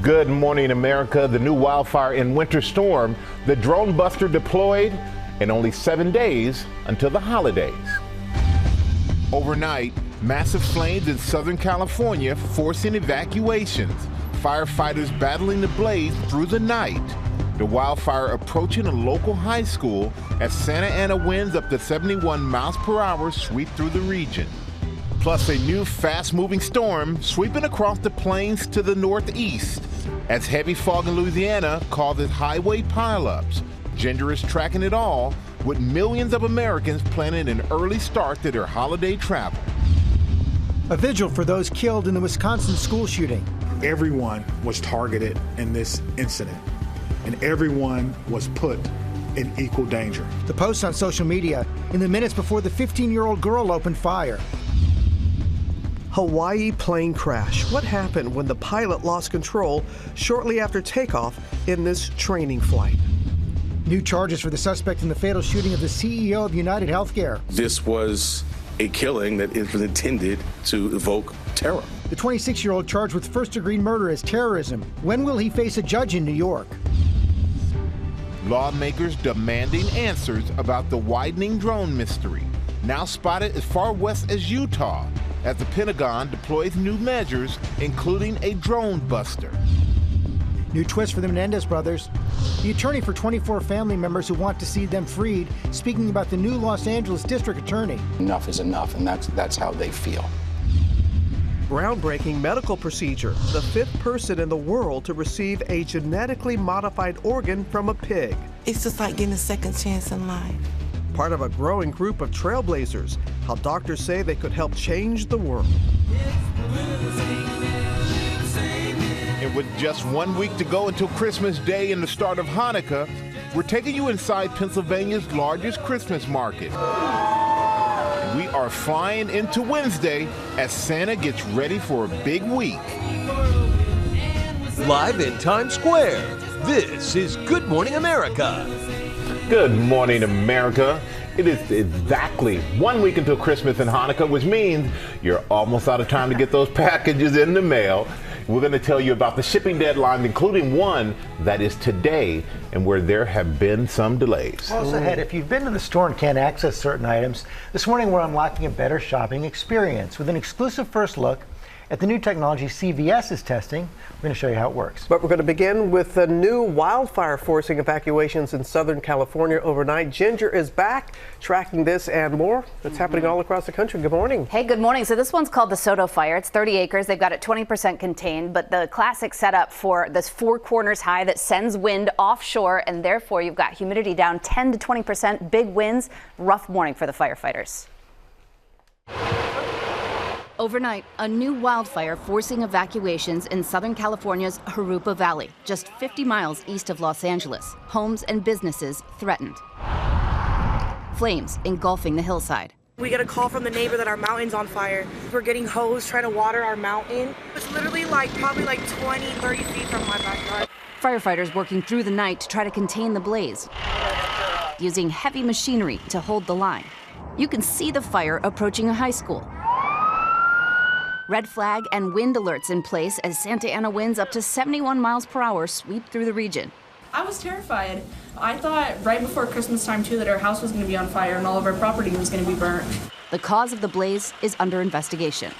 Good morning, America. The new wildfire and winter storm, the drone buster deployed, and only 7 days until the holidays. Overnight, massive flames in Southern California forcing evacuations. Firefighters battling the blaze through the night. The wildfire approaching a local high school as Santa Ana winds up to 71 miles per hour sweep through the region. Plus a new fast-moving storm sweeping across the plains to the northeast as heavy fog in Louisiana causes highway pileups. Ginger is tracking it all with millions of Americans planning an early start to their holiday travel. A vigil for those killed in the Wisconsin school shooting. Everyone was targeted in this incident, and everyone was put in equal danger. The post on social media in the minutes before the 15-year-old girl opened fire. Hawaii plane crash. What happened when the pilot lost control shortly after takeoff in this training flight? New charges for the suspect in the fatal shooting of the CEO of United Healthcare. This was a killing that was intended to evoke terror. The 26-year-old charged with first-degree murder as terrorism. When will he face a judge in New York? Lawmakers demanding answers about the widening drone mystery. Now spotted as far west as Utah, as the Pentagon deploys new measures, including a drone buster. New twist for the Menendez brothers. The attorney for 24 family members who want to see them freed, speaking about the new Los Angeles district attorney. Enough is enough, and that's how they feel. Groundbreaking medical procedure. The 5th person in the world to receive a genetically modified organ from a pig. It's just like getting a second chance in life. Part of a growing group of trailblazers, how doctors say they could help change the world. And with just 1 week to go until Christmas Day and the start of Hanukkah, we're taking you inside Pennsylvania's largest Christmas market. We are flying into Wednesday as Santa gets ready for a big week. Live in Times Square, this is Good Morning America. Good morning, America. It is exactly 1 week until Christmas and Hanukkah, which means you're almost out of time to get those packages in the mail. We're going to tell you about the shipping deadlines, including one that is today and where there have been some delays. Also ahead, if you've been to the store and can't access certain items, this morning we're unlocking a better shopping experience with an exclusive first look at the new technology CVS is testing. We're going to show you how it works. But we're going to begin with the new wildfire forcing evacuations in Southern California overnight. Ginger is back, tracking this and more. That's happening all across the country. Good morning. Hey, good morning. So this one's called the Soto Fire. It's 30 acres. They've got it 20% contained, but the classic setup for this 4 corners high that sends wind offshore, and therefore you've got humidity down 10 to 20%, big winds, rough morning for the firefighters. Overnight, a new wildfire forcing evacuations in Southern California's Jurupa Valley, just 50 miles east of Los Angeles. Homes and businesses threatened. Flames engulfing the hillside. We get a call from the neighbor that our mountain's on fire. We're getting hose trying to water our mountain. It's literally probably 20, 30 feet from my backyard. Firefighters working through the night to try to contain the blaze, using heavy machinery to hold the line. You can see the fire approaching a high school. Red flag and wind alerts in place as Santa Ana winds up to 71 miles per hour sweep through the region. I was terrified. I thought right before Christmas time, too, that our house was going to be on fire and all of our property was going to be burnt. The cause of the blaze is under investigation.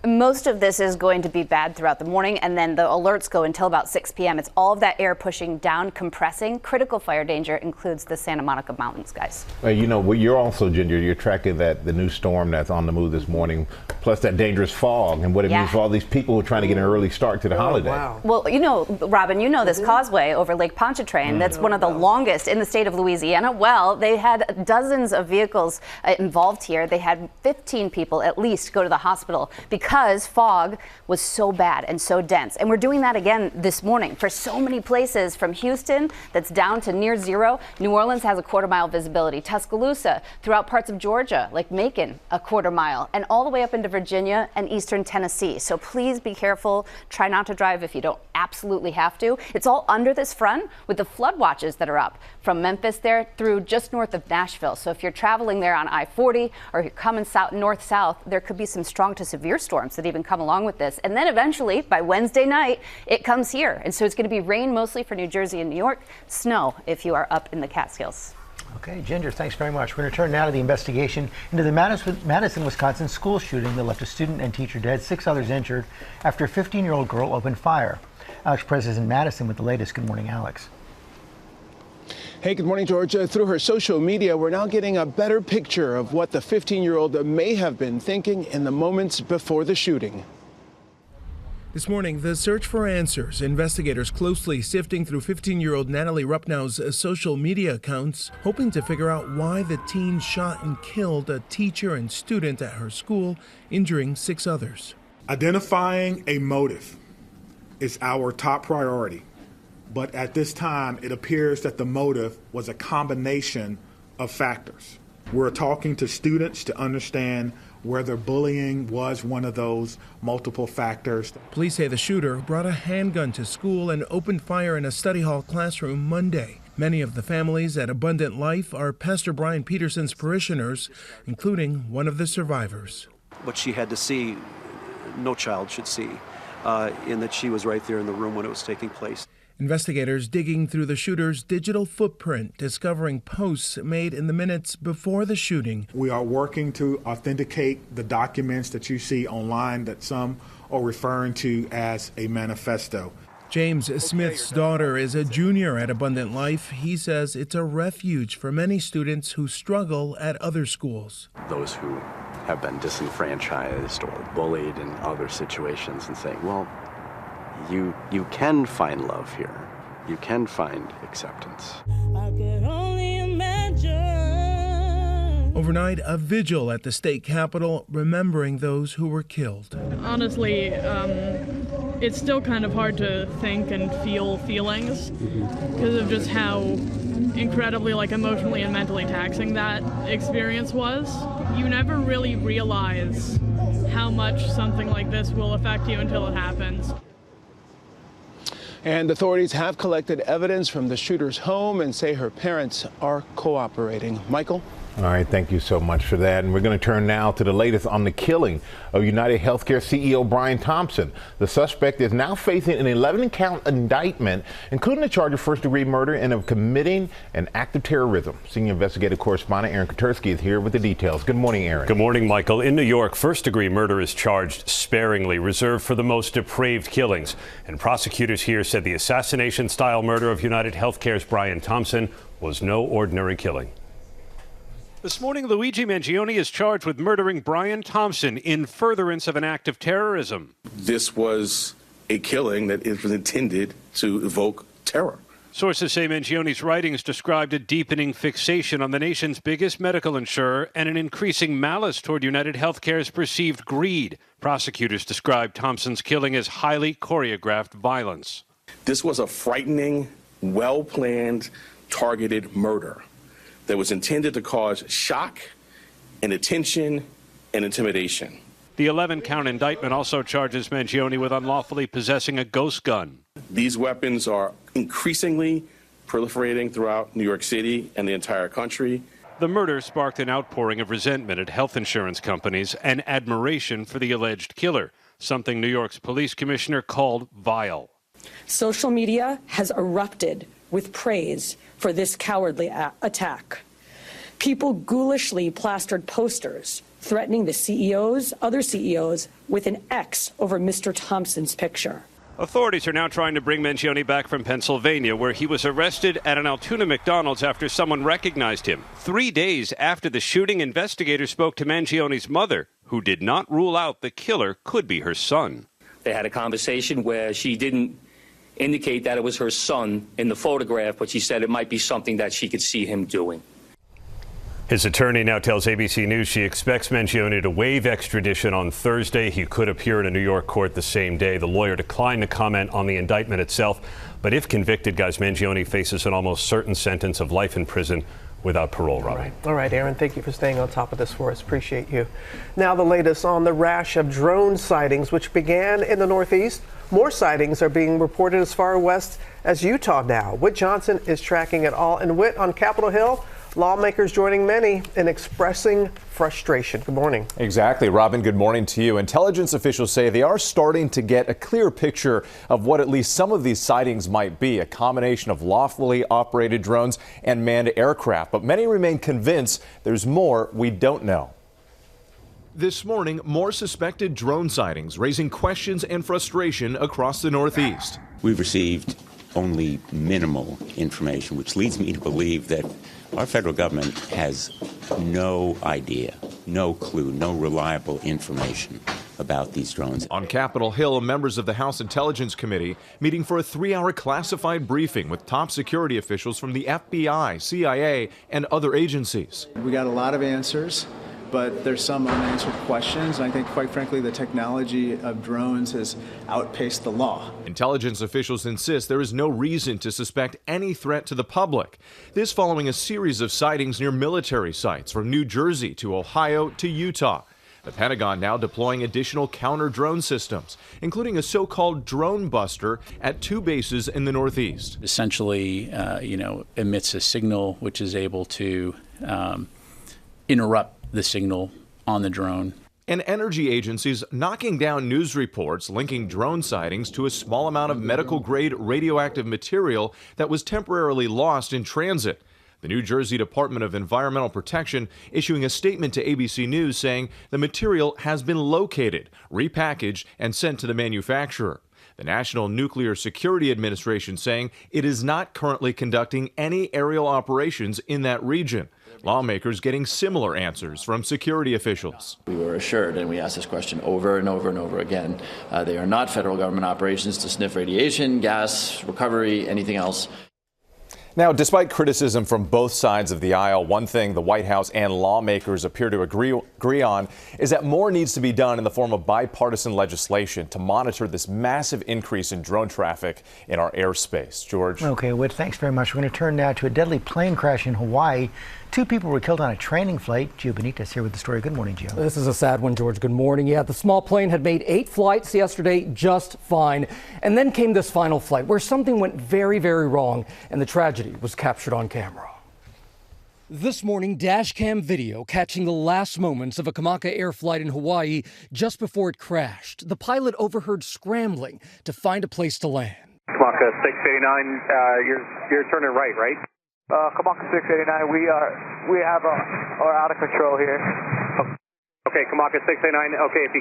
Most of this is going to be bad throughout the morning, and then the alerts go until about 6 p.m. It's all of that air pushing down, compressing. Critical fire danger includes the Santa Monica Mountains, guys. You know, you're also, Ginger, you're tracking the new storm that's on the move this morning, plus that dangerous fog and what it means for all these people who are trying to get an early start to the holiday. Wow. Well, you know, Robin, you know this causeway over Lake Pontchartrain. That's one of the longest in the state of Louisiana. Well, they had dozens of vehicles involved here. They had 15 people at least go to the hospital because fog was so bad and so dense. And we're doing that again this morning for so many places, from Houston, that's down to near zero. New Orleans has a quarter-mile visibility. Tuscaloosa, throughout parts of Georgia, like Macon, a quarter mile, and all the way up into Virginia and eastern Tennessee. So please be careful. Try not to drive if you don't absolutely have to. It's all under this front with the flood watches that are up from Memphis there through just north of Nashville. So if you're traveling there on I-40 or you're coming north-south, there could be some strong to severe storms thunderstorms that even come along with this. And then eventually, by Wednesday night, it comes here. And so it's going to be rain mostly for New Jersey and New York, snow if you are up in the Catskills. Okay, Ginger, thanks very much. We're going to turn now to the investigation into the Madison, Wisconsin school shooting that left a student and teacher dead, 6 others injured after a 15-year-old girl opened fire. Alex Perez is in Madison with the latest. Good morning, Alex. Hey, good morning, George. Through her social media, we're now getting a better picture of what the 15-year-old may have been thinking in the moments before the shooting. This morning, the search for answers. Investigators closely sifting through 15-year-old Natalie Rupnow's social media accounts, hoping to figure out why the teen shot and killed a teacher and student at her school, injuring 6 others. Identifying a motive is our top priority. But at this time, it appears that the motive was a combination of factors. We're talking to students to understand whether bullying was one of those multiple factors. Police say the shooter brought a handgun to school and opened fire in a study hall classroom Monday. Many of the families at Abundant Life are Pastor Brian Peterson's parishioners, including one of the survivors. What she had to see, no child should see, in that she was right there in the room when it was taking place. Investigators digging through the shooter's digital footprint, discovering posts made in the minutes before the shooting. We are working to authenticate the documents that you see online that some are referring to as a manifesto. James Smith's daughter is a junior at Abundant Life. He says it's a refuge for many students who struggle at other schools. Those who have been disenfranchised or bullied in other situations and saying, well, you can find love here. You can find acceptance. I could only imagine. Overnight, a vigil at the state capitol remembering those who were killed. Honestly, it's still kind of hard to think and feel feelings because of just how incredibly emotionally and mentally taxing that experience was. You never really realize how much something like this will affect you until it happens. And authorities have collected evidence from the shooter's home and say her parents are cooperating. Michael? All right, thank you so much for that. And we're going to turn now to the latest on the killing of United Healthcare CEO Brian Thompson. The suspect is now facing an 11-count indictment, including the charge of first-degree murder and of committing an act of terrorism. Senior investigative correspondent Aaron Katersky is here with the details. Good morning, Aaron. Good morning, Michael. In New York, first-degree murder is charged sparingly, reserved for the most depraved killings. And prosecutors here said the assassination-style murder of United Healthcare's Brian Thompson was no ordinary killing. This morning, Luigi Mangione is charged with murdering Brian Thompson in furtherance of an act of terrorism. This was a killing that was intended to evoke terror. Sources say Mangione's writings described a deepening fixation on the nation's biggest medical insurer and an increasing malice toward United Healthcare's perceived greed. Prosecutors described Thompson's killing as highly choreographed violence. This was a frightening, well-planned, targeted murder that was intended to cause shock and attention and intimidation. The 11-count indictment also charges Mangione with unlawfully possessing a ghost gun. These weapons are increasingly proliferating throughout New York City and the entire country. The murder sparked an outpouring of resentment at health insurance companies and admiration for the alleged killer, something New York's police commissioner called vile. Social media has erupted with praise for this cowardly attack. People ghoulishly plastered posters threatening the other CEOs, with an X over Mr. Thompson's picture. Authorities are now trying to bring Mangione back from Pennsylvania, where he was arrested at an Altoona McDonald's after someone recognized him. 3 days after the shooting, investigators spoke to Mangione's mother, who did not rule out the killer could be her son. They had a conversation where she didn't indicate that it was her son in the photograph, but she said it might be something that she could see him doing. His attorney now tells ABC News she expects Mangione to waive extradition on Thursday. He could appear in a New York court the same day. The lawyer declined to comment on the indictment itself. But if convicted, guys, Mangione faces an almost certain sentence of life in prison without parole, Robin. All right, Aaron, thank you for staying on top of this for us. Appreciate you. Now the latest on the rash of drone sightings, which began in the Northeast. More sightings are being reported as far west as Utah now. Whit Johnson is tracking it all. And Whit, on Capitol Hill, Lawmakers joining many in expressing frustration. Good morning. Exactly. Robin, good morning to you. Intelligence officials say they are starting to get a clear picture of what at least some of these sightings might be, a combination of lawfully operated drones and manned aircraft. But many remain convinced there's more we don't know. This morning, more suspected drone sightings, raising questions and frustration across the Northeast. We've received only minimal information, which leads me to believe that our federal government has no idea, no clue, no reliable information about these drones. On Capitol Hill, members of the House Intelligence Committee meeting for a 3-hour classified briefing with top security officials from the FBI, CIA, and other agencies. We got a lot of answers, but there's some unanswered questions. I think, quite frankly, the technology of drones has outpaced the law. Intelligence officials insist there is no reason to suspect any threat to the public. This following a series of sightings near military sites from New Jersey to Ohio to Utah. The Pentagon now deploying additional counter-drone systems, including a so-called drone buster at 2 bases in the Northeast. Essentially, emits a signal which is able to interrupt the signal on the drone. And energy agencies knocking down news reports linking drone sightings to a small amount of medical-grade radioactive material that was temporarily lost in transit. The New Jersey Department of Environmental Protection issuing a statement to ABC News saying the material has been located, repackaged, and sent to the manufacturer. The National Nuclear Security Administration saying it is not currently conducting any aerial operations in that region. Lawmakers getting similar answers from security officials. We were assured, and we asked this question over and over and over again, they are not federal government operations to sniff radiation, gas, recovery, anything else. Now, despite criticism from both sides of the aisle, one thing the White House and lawmakers appear to agree on is that more needs to be done in the form of bipartisan legislation to monitor this massive increase in drone traffic in our airspace. George? Okay, Whit, thanks very much. We're going to turn now to a deadly plane crash in Hawaii. 2 people were killed on a training flight. Gio Benitez here with the story. Good morning, Gio. This is a sad one, George. Good morning. Yeah, the small plane had made 8 flights yesterday just fine. And then came this final flight where something went very, very wrong, and the tragedy was captured on camera. This morning, dash cam video catching the last moments of a Kamaka Air flight in Hawaii just before it crashed. The pilot overheard scrambling to find a place to land. Kamaka 689, you're turning right? Kamaka 689, we have are out of control here. Okay, Kamaka 689. Okay, if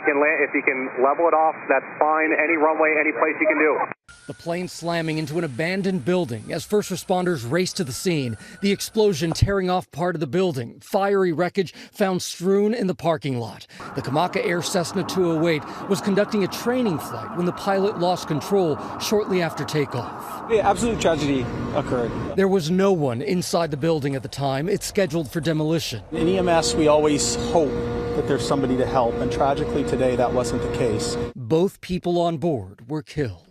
you can level it off, that's fine. Any runway, any place you can do. The plane slamming into an abandoned building as first responders raced to the scene. The explosion tearing off part of the building. Fiery wreckage found strewn in the parking lot. The Kamaka Air Cessna 208 was conducting a training flight when the pilot lost control shortly after takeoff. Yeah, absolute tragedy occurred. There was no one inside the building at the time. It's scheduled for demolition. In EMS, we always hope that there's somebody to help, and tragically today that wasn't the case. Both people on board were killed.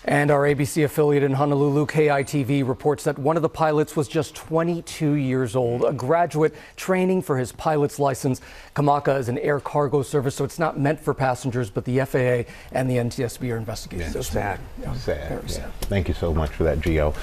And our ABC affiliate in Honolulu, KITV, reports that one of the pilots was just 22 years old, a graduate training for his pilot's license. Kamaka is an air cargo service, so it's not meant for passengers, but the FAA and the NTSB are investigating. So sad. Sad. Very sad. Thank you so much for that, Gio.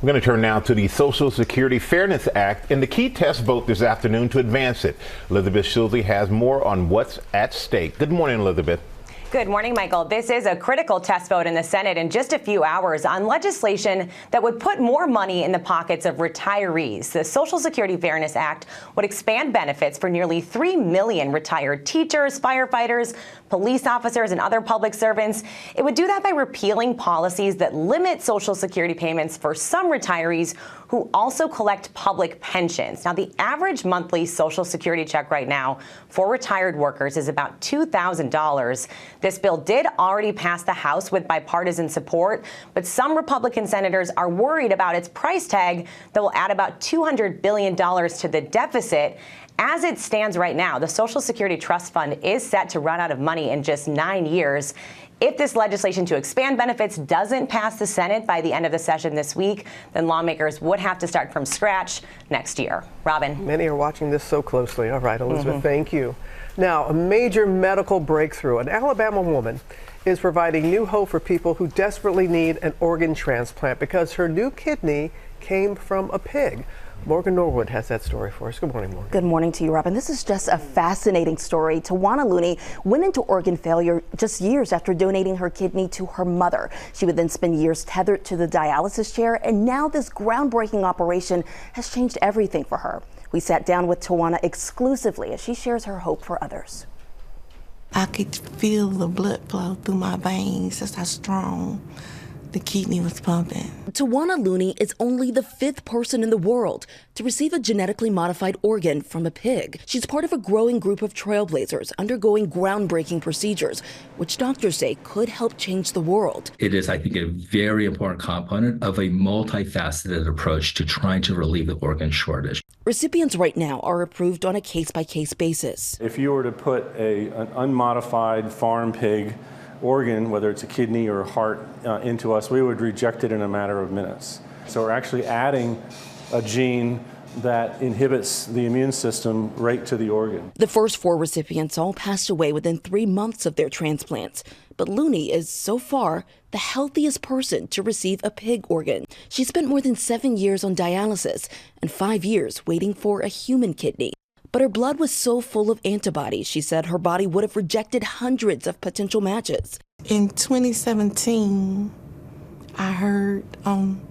We're going to turn now to the Social Security Fairness Act and the key test vote this afternoon to advance it. Elizabeth Schulze has more on what's at stake. Good morning, Elizabeth. Good morning, Michael. This is a critical test vote in the Senate in just a few hours on legislation that would put more money in the pockets of retirees. The Social Security Fairness Act would expand benefits for nearly 3 million retired teachers, firefighters, police officers, and other public servants. It would do that by repealing policies that limit Social Security payments for some retirees who also collect public pensions. Now, the average monthly Social Security check right now for retired workers is about $2,000. This bill did already pass the House with bipartisan support, but some Republican senators are worried about its price tag that will add about $200 billion to the deficit. As it stands right now, the Social Security Trust Fund is set to run out of money in just 9 years. If this legislation to expand benefits doesn't pass the Senate by the end of the session this week, then lawmakers would have to start from scratch next year. Robin. Many are watching this so closely. All right, Elizabeth, thank you. Now, a major medical breakthrough. An Alabama woman is providing new hope for people who desperately need an organ transplant because her new kidney came from a pig. Morgan Norwood has that story for us. Good morning, Morgan. Good morning to you, Robin. This is just a fascinating story. Tawana Looney went into organ failure just years after donating her kidney to her mother. She would then spend years tethered to the dialysis chair, and now this groundbreaking operation has changed everything for her. We sat down with Tawana exclusively as she shares her hope for others. I could feel the blood flow through my veins. That's how strong the kidney was pumping. Tawana Looney is only the 5th person in the world to receive a genetically modified organ from a pig. She's part of a growing group of trailblazers undergoing groundbreaking procedures, which doctors say could help change the world. It is, I think, a very important component of a multifaceted approach to trying to relieve the organ shortage. Recipients right now are approved on a case-by-case basis. If you were to put an unmodified farm pig organ, whether it's a kidney or a heart, into us, we would reject it in a matter of minutes. So we're actually adding a gene that inhibits the immune system right to the organ. The first 4 recipients all passed away within 3 months of their transplants. But Looney is, so far, the healthiest person to receive a pig organ. She spent more than 7 years on dialysis and 5 years waiting for a human kidney. But her blood was so full of antibodies, she said her body would have rejected hundreds of potential matches. In 2017, I heard on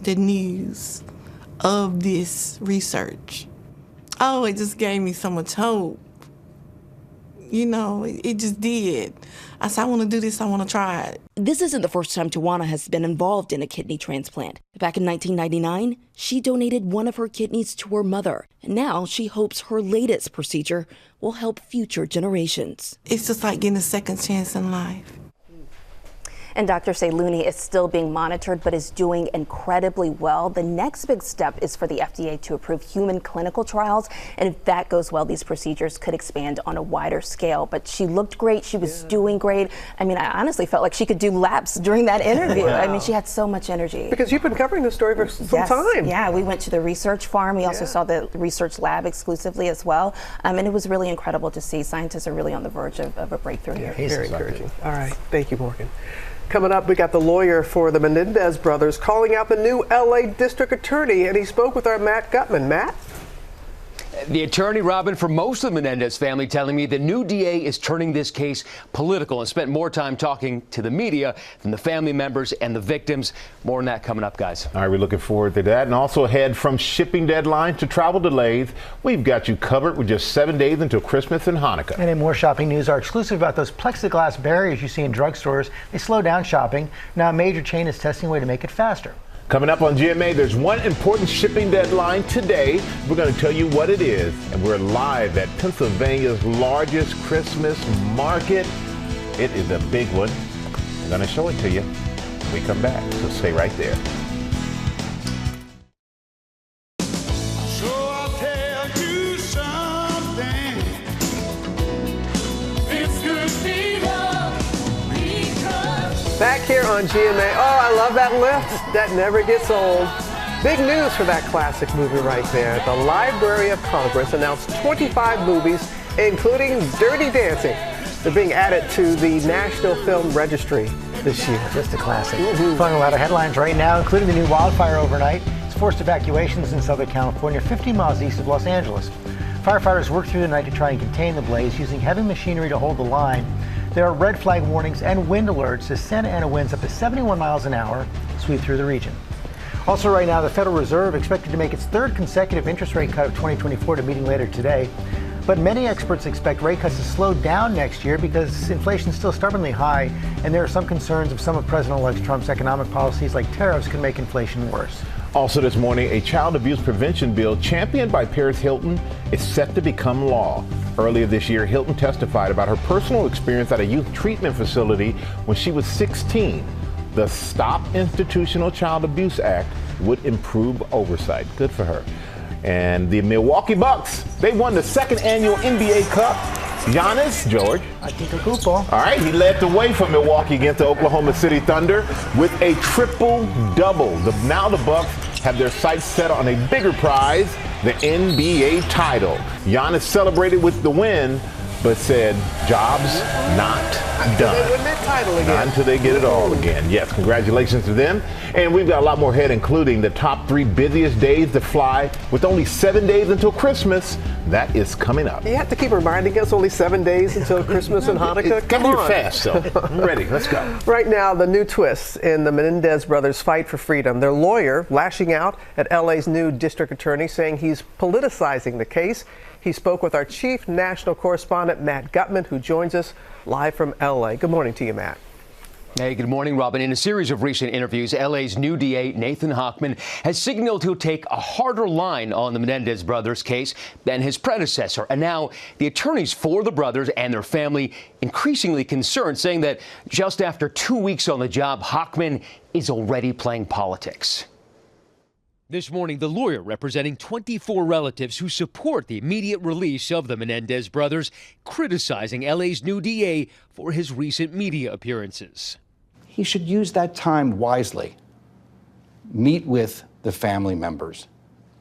the news of this research. Oh, it just gave me so much hope. You know, it just did. I said, I want to do this, I want to try it. This isn't the first time Tawana has been involved in a kidney transplant. Back in 1999, she donated one of her kidneys to her mother. And now she hopes her latest procedure will help future generations. It's just like getting a second chance in life. And doctors say Looney is still being monitored, but is doing incredibly well. The next big step is for the FDA to approve human clinical trials. And if that goes well, these procedures could expand on a wider scale. But she looked great. She was doing great. I mean, I honestly felt like she could do laps during that interview. Wow. I mean, she had so much energy. Because you've been covering this story for some time. Yeah, we went to the research farm. We also saw the research lab exclusively as well. And it was really incredible to see. Scientists are really on the verge of a breakthrough here. Very encouraging. All right. Thank you, Morgan. Coming up, we got the lawyer for the Menendez brothers calling out the new LA district attorney, and he spoke with our Matt Gutman. Matt? The attorney, Robin, for most of the Menendez family telling me the new DA is turning this case political and spent more time talking to the media than the family members and the victims. More on that coming up, guys. All right, we're looking forward to that. And also ahead, from shipping deadlines to travel delays, we've got you covered with just 7 days until Christmas and Hanukkah. And in more shopping news, our exclusive about those plexiglass barriers you see in drugstores. They slow down shopping. Now a major chain is testing a way to make it faster. Coming up on GMA, there's one important shipping deadline today. We're going to tell you what it is. And we're live at Pennsylvania's largest Christmas market. It is a big one. I'm going to show it to you when we come back. So stay right there. So I'll tell you something. It's good fever. Back here on GMA. Oh, I love that lift. That never gets old. Big news for that classic movie right there. The Library of Congress announced 25 movies, including Dirty Dancing. They're being added to the National Film Registry this year. Just a classic. Fun, a lot of headlines right now, including the new wildfire overnight. It's forced evacuations in Southern California, 50 miles east of Los Angeles. Firefighters worked through the night to try and contain the blaze using heavy machinery to hold the line. There are red flag warnings and wind alerts as Santa Ana winds up to 71 miles an hour sweep through the region. Also right now, the Federal Reserve expected to make its 3rd consecutive interest rate cut of 2024 to meeting later today. But many experts expect rate cuts to slow down next year because inflation is still stubbornly high, and there are some concerns of some of President-elect Trump's economic policies like tariffs could make inflation worse. Also this morning, a child abuse prevention bill championed by Paris Hilton is set to become law. Earlier this year, Hilton testified about her personal experience at a youth treatment facility when she was 16. The Stop Institutional Child Abuse Act would improve oversight. Good for her. And the Milwaukee Bucks, they won the 2nd annual NBA Cup. Giannis, George. All right, he led the way for Milwaukee against the Oklahoma City Thunder with a triple-double. Now the Bucks have their sights set on a bigger prize, the NBA title. Giannis celebrated with the win, but said jobs not done. They win that title again. Not until they get it all again. Yes, congratulations to them. And we've got a lot more ahead, including the top 3 busiest days to fly with only 7 days until Christmas. That is coming up. You have to keep reminding us only 7 days until Christmas and Hanukkah. Come on. Fast, so I'm ready. Let's go. Right now, the new twists in the Menendez brothers' fight for freedom. Their lawyer lashing out at LA's new district attorney, saying he's politicizing the case. He spoke with our chief national correspondent, Matt Gutman, who joins us live from LA. Good morning to you, Matt. Hey, good morning, Robin. In a series of recent interviews, LA's new DA, Nathan Hochman, has signaled he'll take a harder line on the Menendez brothers case than his predecessor. And now the attorneys for the brothers and their family increasingly concerned, saying that just after 2 weeks on the job, Hochman is already playing politics. This morning, the lawyer representing 24 relatives who support the immediate release of the Menendez brothers, criticizing LA's new DA for his recent media appearances. He should use that time wisely. Meet with the family members.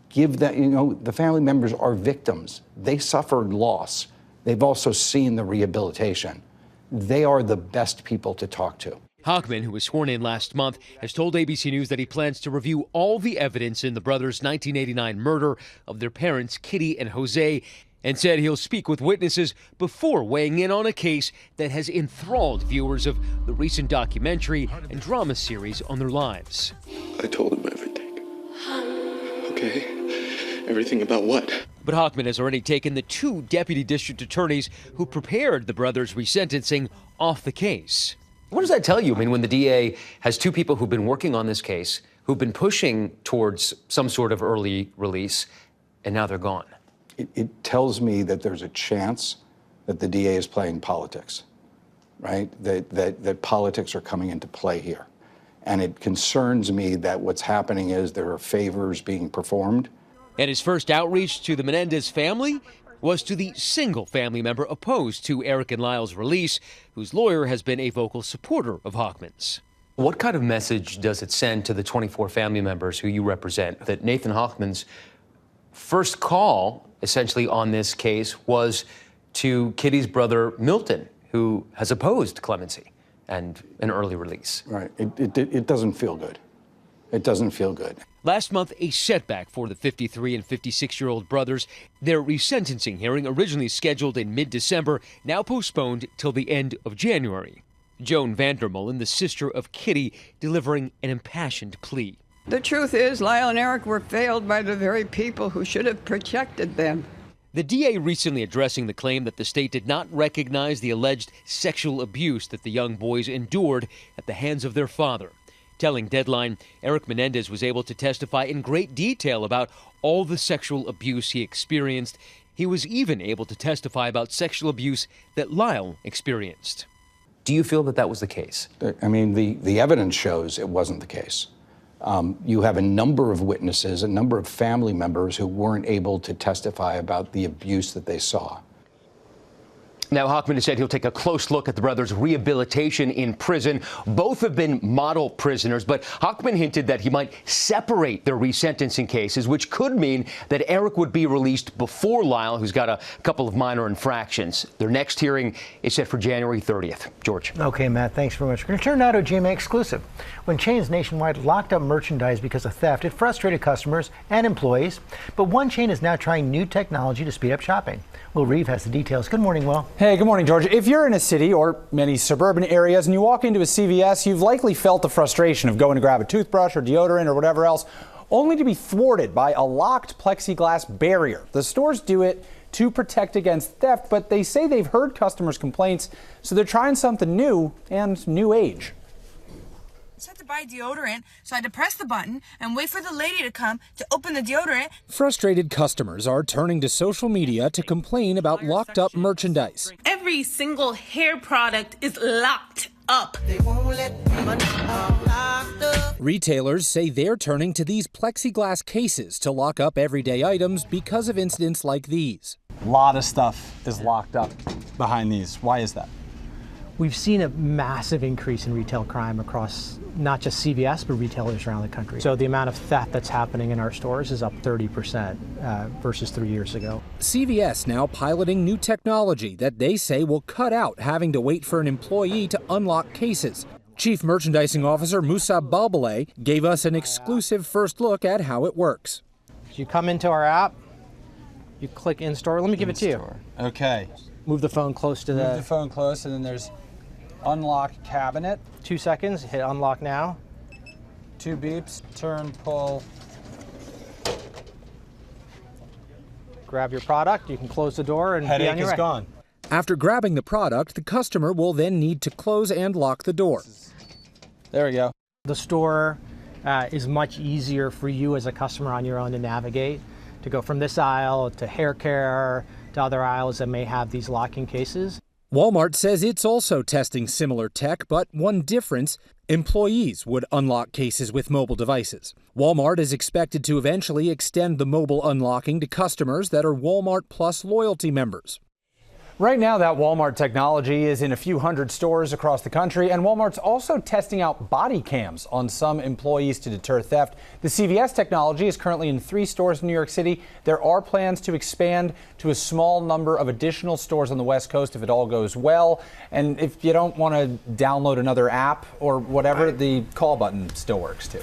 Give them, the family members are victims. They suffered loss. They've also seen the rehabilitation. They are the best people to talk to. Hochman, who was sworn in last month, has told ABC News that he plans to review all the evidence in the brothers' 1989 murder of their parents, Kitty and Jose, and said he'll speak with witnesses before weighing in on a case that has enthralled viewers of the recent documentary and drama series on their lives. I told him everything. Okay? Everything about what? But Hochman has already taken the 2 deputy district attorneys who prepared the brothers' resentencing off the case. What does that tell you? I mean, when the DA has 2 people who've been working on this case, who've been pushing towards some sort of early release, and now they're gone. It tells me that there's a chance that the DA is playing politics, right? That politics are coming into play here. And it concerns me that what's happening is there are favors being performed. And his first outreach to the Menendez family was to the single family member opposed to Eric and Lyle's release, whose lawyer has been a vocal supporter of Hochman's. What kind of message does it send to the 24 family members who you represent that Nathan Hochman's first call, essentially, on this case was to Kitty's brother, Milton, who has opposed clemency and an early release? Right. It doesn't feel good. It doesn't feel good. Last month, a setback for the 53 and 56-year-old brothers. Their resentencing hearing, originally scheduled in mid-December, now postponed till the end of January. Joan Vandermolen, the sister of Kitty, delivering an impassioned plea. The truth is, Lyle and Eric were failed by the very people who should have protected them. The DA recently addressing the claim that the state did not recognize the alleged sexual abuse that the young boys endured at the hands of their father. Telling Deadline, Eric Menendez was able to testify in great detail about all the sexual abuse he experienced. He was even able to testify about sexual abuse that Lyle experienced. Do you feel that that was the case? I mean, the evidence shows it wasn't the case. You have a number of witnesses, a number of family members who weren't able to testify about the abuse that they saw. Now, Hochman has said he'll take a close look at the brothers' rehabilitation in prison. Both have been model prisoners, but Hochman hinted that he might separate their resentencing cases, which could mean that Eric would be released before Lyle, who's got a couple of minor infractions. Their next hearing is set for January 30th. George. Okay, Matt, thanks very much. We're going to turn now to a GMA exclusive. When chains nationwide locked up merchandise because of theft, it frustrated customers and employees. But one chain is now trying new technology to speed up shopping. Will Reeve has the details. Good morning, Will. Hey, good morning, George. If you're in a city or many suburban areas and you walk into a CVS, you've likely felt the frustration of going to grab a toothbrush or deodorant or whatever else, only to be thwarted by a locked plexiglass barrier. The stores do it to protect against theft, but they say they've heard customers' complaints, so they're trying something new and new age. I just had to buy deodorant, so I had to press the button and wait for the lady to come to open the deodorant. Frustrated customers are turning to social media to complain about locked up merchandise. Every single hair product is locked up. Retailers say they're turning to these plexiglass cases to lock up everyday items because of incidents like these. A lot of stuff is locked up behind these. Why is that? We've seen a massive increase in retail crime across not just CVS, but retailers around the country. So the amount of theft that's happening in our stores is up 30% versus 3 years ago. CVS now piloting new technology that they say will cut out having to wait for an employee to unlock cases. Chief Merchandising Officer Musa Balbaleh gave us an exclusive first look at how it works. You come into our app, you click in-store. Let me give it to you. Okay. Move the phone close to Move the phone close, and then there's unlock cabinet. 2 seconds, hit unlock now. 2 beeps, turn, pull. Grab your product, you can close the door and be on Headache your is way. gone. After grabbing the product, the customer will then need to close and lock the door. There we go. The store is much easier for you as a customer on your own to navigate, to go from this aisle to hair care to other aisles that may have these locking cases. Walmart says it's also testing similar tech, but one difference, employees would unlock cases with mobile devices. Walmart is expected to eventually extend the mobile unlocking to customers that are Walmart Plus loyalty members. Right now, that Walmart technology is in a few hundred stores across the country, and Walmart's also testing out body cams on some employees to deter theft. The CVS technology is currently in 3 stores in New York City. There are plans to expand to a small number of additional stores on the West Coast if it all goes well. And if you don't want to download another app or whatever, the call button still works too.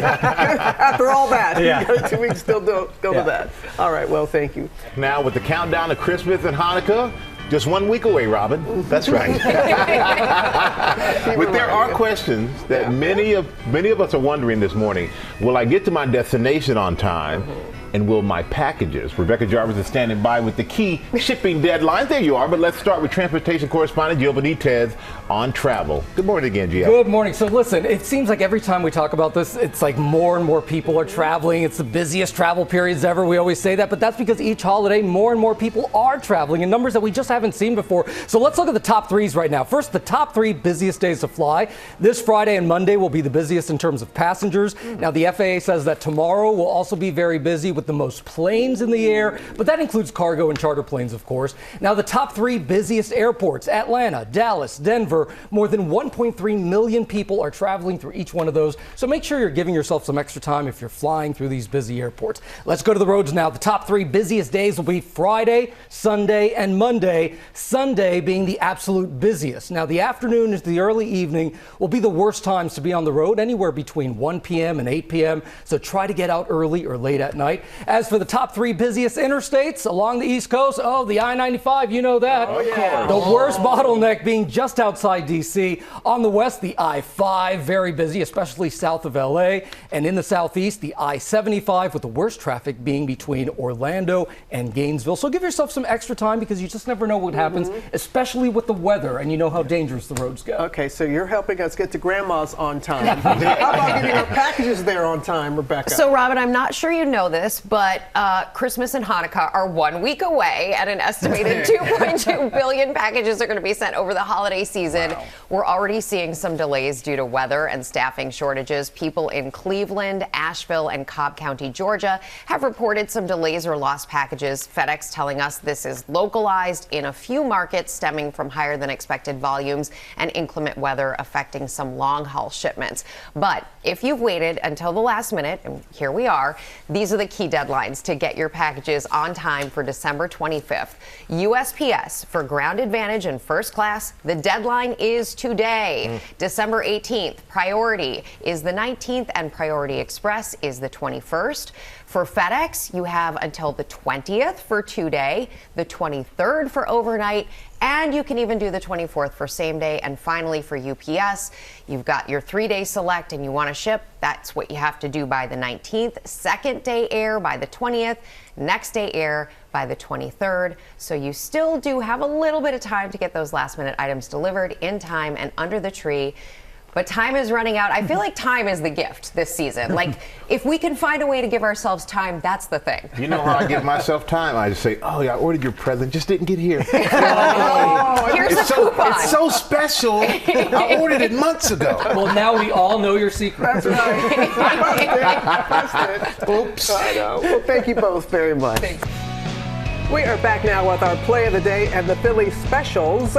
After all that, Yeah. 2 weeks still go to that. All right, well, thank you. Now with the countdown to Christmas and Hanukkah, just 1 week away, Robin. That's right. But there are questions that many of us are wondering this morning. Will I get to my destination on time? And will my packages? Rebecca Jarvis is standing by with the key shipping deadlines. There you are. But let's start with transportation correspondent Gio Benitez on travel. Good morning again, Gio. Good morning. So listen, it seems like every time we talk about this, it's like more and more people are traveling. It's the busiest travel periods ever. We always say that, but that's because each holiday, more and more people are traveling in numbers that we just haven't seen before. So let's look at the top 3s right now. First, the top 3 busiest days to fly. This Friday and Monday will be the busiest in terms of passengers. Now, the FAA says that tomorrow will also be very busy with the most planes in the air, but that includes cargo and charter planes, of course. Now, the top 3 busiest airports, Atlanta, Dallas, Denver, more than 1.3 million people are traveling through each one of those. So make sure you're giving yourself some extra time if you're flying through these busy airports. Let's go to the roads now. The top 3 busiest days will be Friday, Sunday, and Monday. Sunday being the absolute busiest. Now, the afternoon into the early evening will be the worst times to be on the road, anywhere between 1 p.m. and 8 p.m. So try to get out early or late at night. As for the top 3 busiest interstates along the East Coast, the I-95, you know that. Oh, yeah. The worst bottleneck being just outside D.C. On the west, the I-5, very busy, especially south of L.A. And in the southeast, the I-75, with the worst traffic being between Orlando and Gainesville. So give yourself some extra time because you just never know what happens, especially with the weather, and you know how dangerous the roads get. Okay, so you're helping us get to Grandma's on time. How about getting our packages there on time, Rebecca? So, Robin, I'm not sure you know this, but Christmas and Hanukkah are 1 week away, and an estimated 2.2 billion packages are going to be sent over the holiday season. Wow. We're already seeing some delays due to weather and staffing shortages. People in Cleveland, Asheville, and Cobb County, Georgia, have reported some delays or lost packages. FedEx telling us this is localized in a few markets stemming from higher than expected volumes and inclement weather affecting some long-haul shipments. But if you've waited until the last minute, and here we are, these are the key deadlines to get your packages on time for December 25th. USPS for Ground Advantage and First Class, the deadline is today. December 18th, Priority is the 19th, and Priority Express is the 21st. For FedEx, you have until the 20th for 2-day, the 23rd for overnight, and you can even do the 24th for same day. And finally, for UPS, you've got your 3-day select and you want to ship. That's what you have to do by the 19th, second day air by the 20th, next day air by the 23rd. So you still do have a little bit of time to get those last minute items delivered in time and under the tree. But time is running out. I feel like time is the gift this season. Like, if we can find a way to give ourselves time, that's the thing. You know how I give myself time? I just say, I ordered your present, just didn't get here. Here's a coupon. It's so special. I ordered it months ago. Well, now we all know your secret. That's right. That's it. Oops. I know. Well, thank you both very much. Thanks. We are back now with our play of the day and the Philly specials.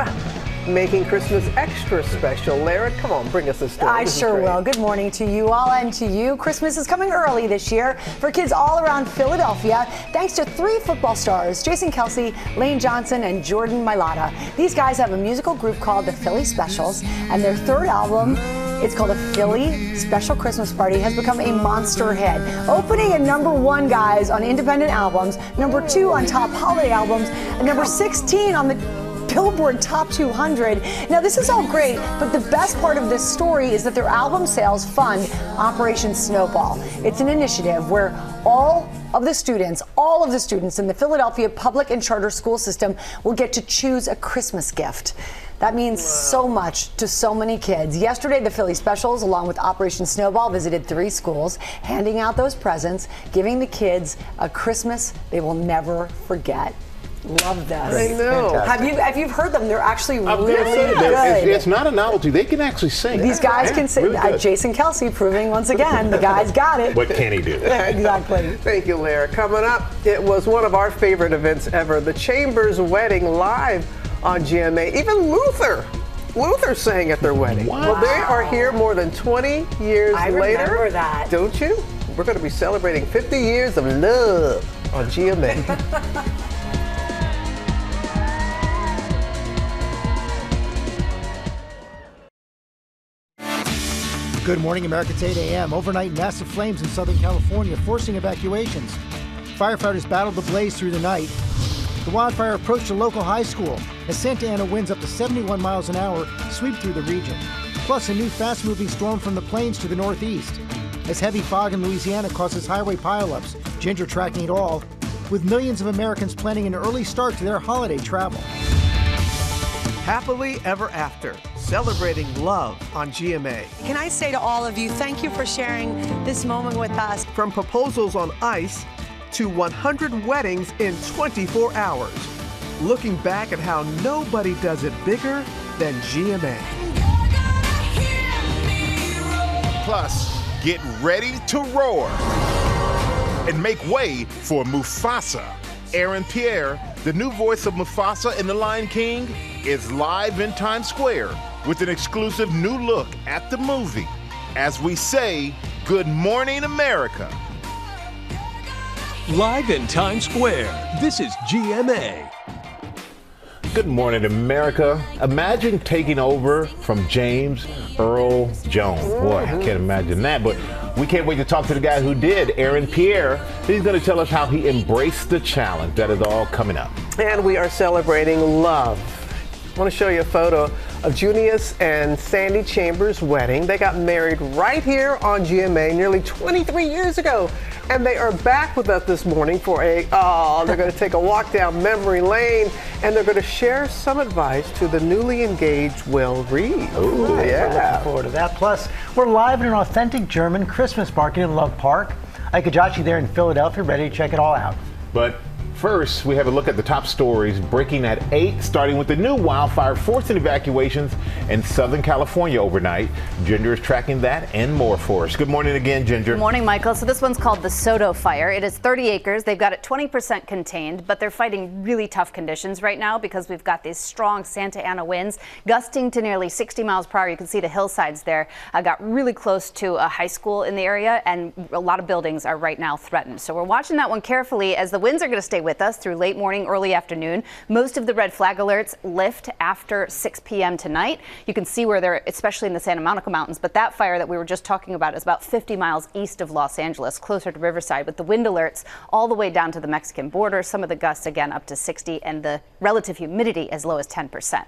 making Christmas extra special. Lara, come on, bring us a story. I sure will. Good morning to you all and to you. Christmas is coming early this year for kids all around Philadelphia, thanks to 3 football stars, Jason Kelce, Lane Johnson, and Jordan Mailata. These guys have a musical group called the Philly Specials, and their 3rd album, it's called a Philly Special Christmas Party, has become a monster hit. Opening at #1, guys, on independent albums, #2 on top holiday albums, and number 16 on the Billboard Top 200. Now, this is all great, but the best part of this story is that their album sales fund Operation Snowball. It's an initiative where all of the students in the Philadelphia public and charter school system will get to choose a Christmas gift. That means so much to so many kids. Yesterday, the Philly Specials, along with Operation Snowball, visited 3 schools, handing out those presents, giving the kids a Christmas they will never forget. Love this. I know. Have you heard them? They're actually really good. good. It's not a novelty. They can actually sing. These guys can sing. Really Jason Kelce proving once again the guy's got it. What can he do? Exactly. Thank you, Lara. Coming up, it was one of our favorite events ever, the Chambers wedding live on GMA. Even Luther sang at their wedding. Wow. Well, they are here more than 20 years later. I remember that. Don't you? We're going to be celebrating 50 years of love on GMA. Good morning, America. It's 8 a.m. Overnight, massive flames in Southern California, forcing evacuations. Firefighters battled the blaze through the night. The wildfire approached a local high school as Santa Ana winds up to 71 miles an hour sweep through the region. Plus, a new fast-moving storm from the plains to the northeast. As heavy fog in Louisiana causes highway pileups, Ginger tracking it all, with millions of Americans planning an early start to their holiday travel. Happily Ever After, celebrating love on GMA. Can I say to all of you, thank you for sharing this moment with us. From proposals on ice to 100 weddings in 24 hours. Looking back at how nobody does it bigger than GMA. Plus, get ready to roar and make way for Mufasa. Aaron Pierre, the new voice of Mufasa in The Lion King, is live in Times Square with an exclusive new look at the movie. As we say, good morning, America. Live in Times Square, this is GMA. Good morning, America. Imagine taking over from James Earl Jones. Boy, I can't imagine that, but we can't wait to talk to the guy who did, Aaron Pierre. He's going to tell us how he embraced the challenge. That is all coming up. And we are celebrating love. I want to show you a photo of Junius and Sandy Chambers' wedding. They got married right here on GMA nearly 23 years ago. And they are back with us this morning for they're going to take a walk down memory lane, and they're going to share some advice to the newly engaged Will Reed. Ooh, yeah. We're looking forward to that. Plus, we're live in an authentic German Christmas market in Love Park. Ike Ajachi there in Philadelphia, ready to check it all out. But first, we have a look at the top stories breaking at 8, starting with the new wildfire forcing evacuations in Southern California overnight. Ginger is tracking that and more for us. Good morning again, Ginger. Good morning, Michael. So this one's called the Soto Fire. It is 30 acres. They've got it 20% contained, but they're fighting really tough conditions right now because we've got these strong Santa Ana winds gusting to nearly 60 miles per hour. You can see the hillsides there. Got really close to a high school in the area, and a lot of buildings are right now threatened. So we're watching that one carefully as the winds are going to stay with us through late morning, early afternoon. Most of the red flag alerts lift after 6 p.m. tonight. You can see where they're, especially in the Santa Monica Mountains, but that fire that we were just talking about is about 50 miles east of Los Angeles, closer to Riverside, with the wind alerts all the way down to the Mexican border. Some of the gusts again up to 60, and the relative humidity as low as 10%.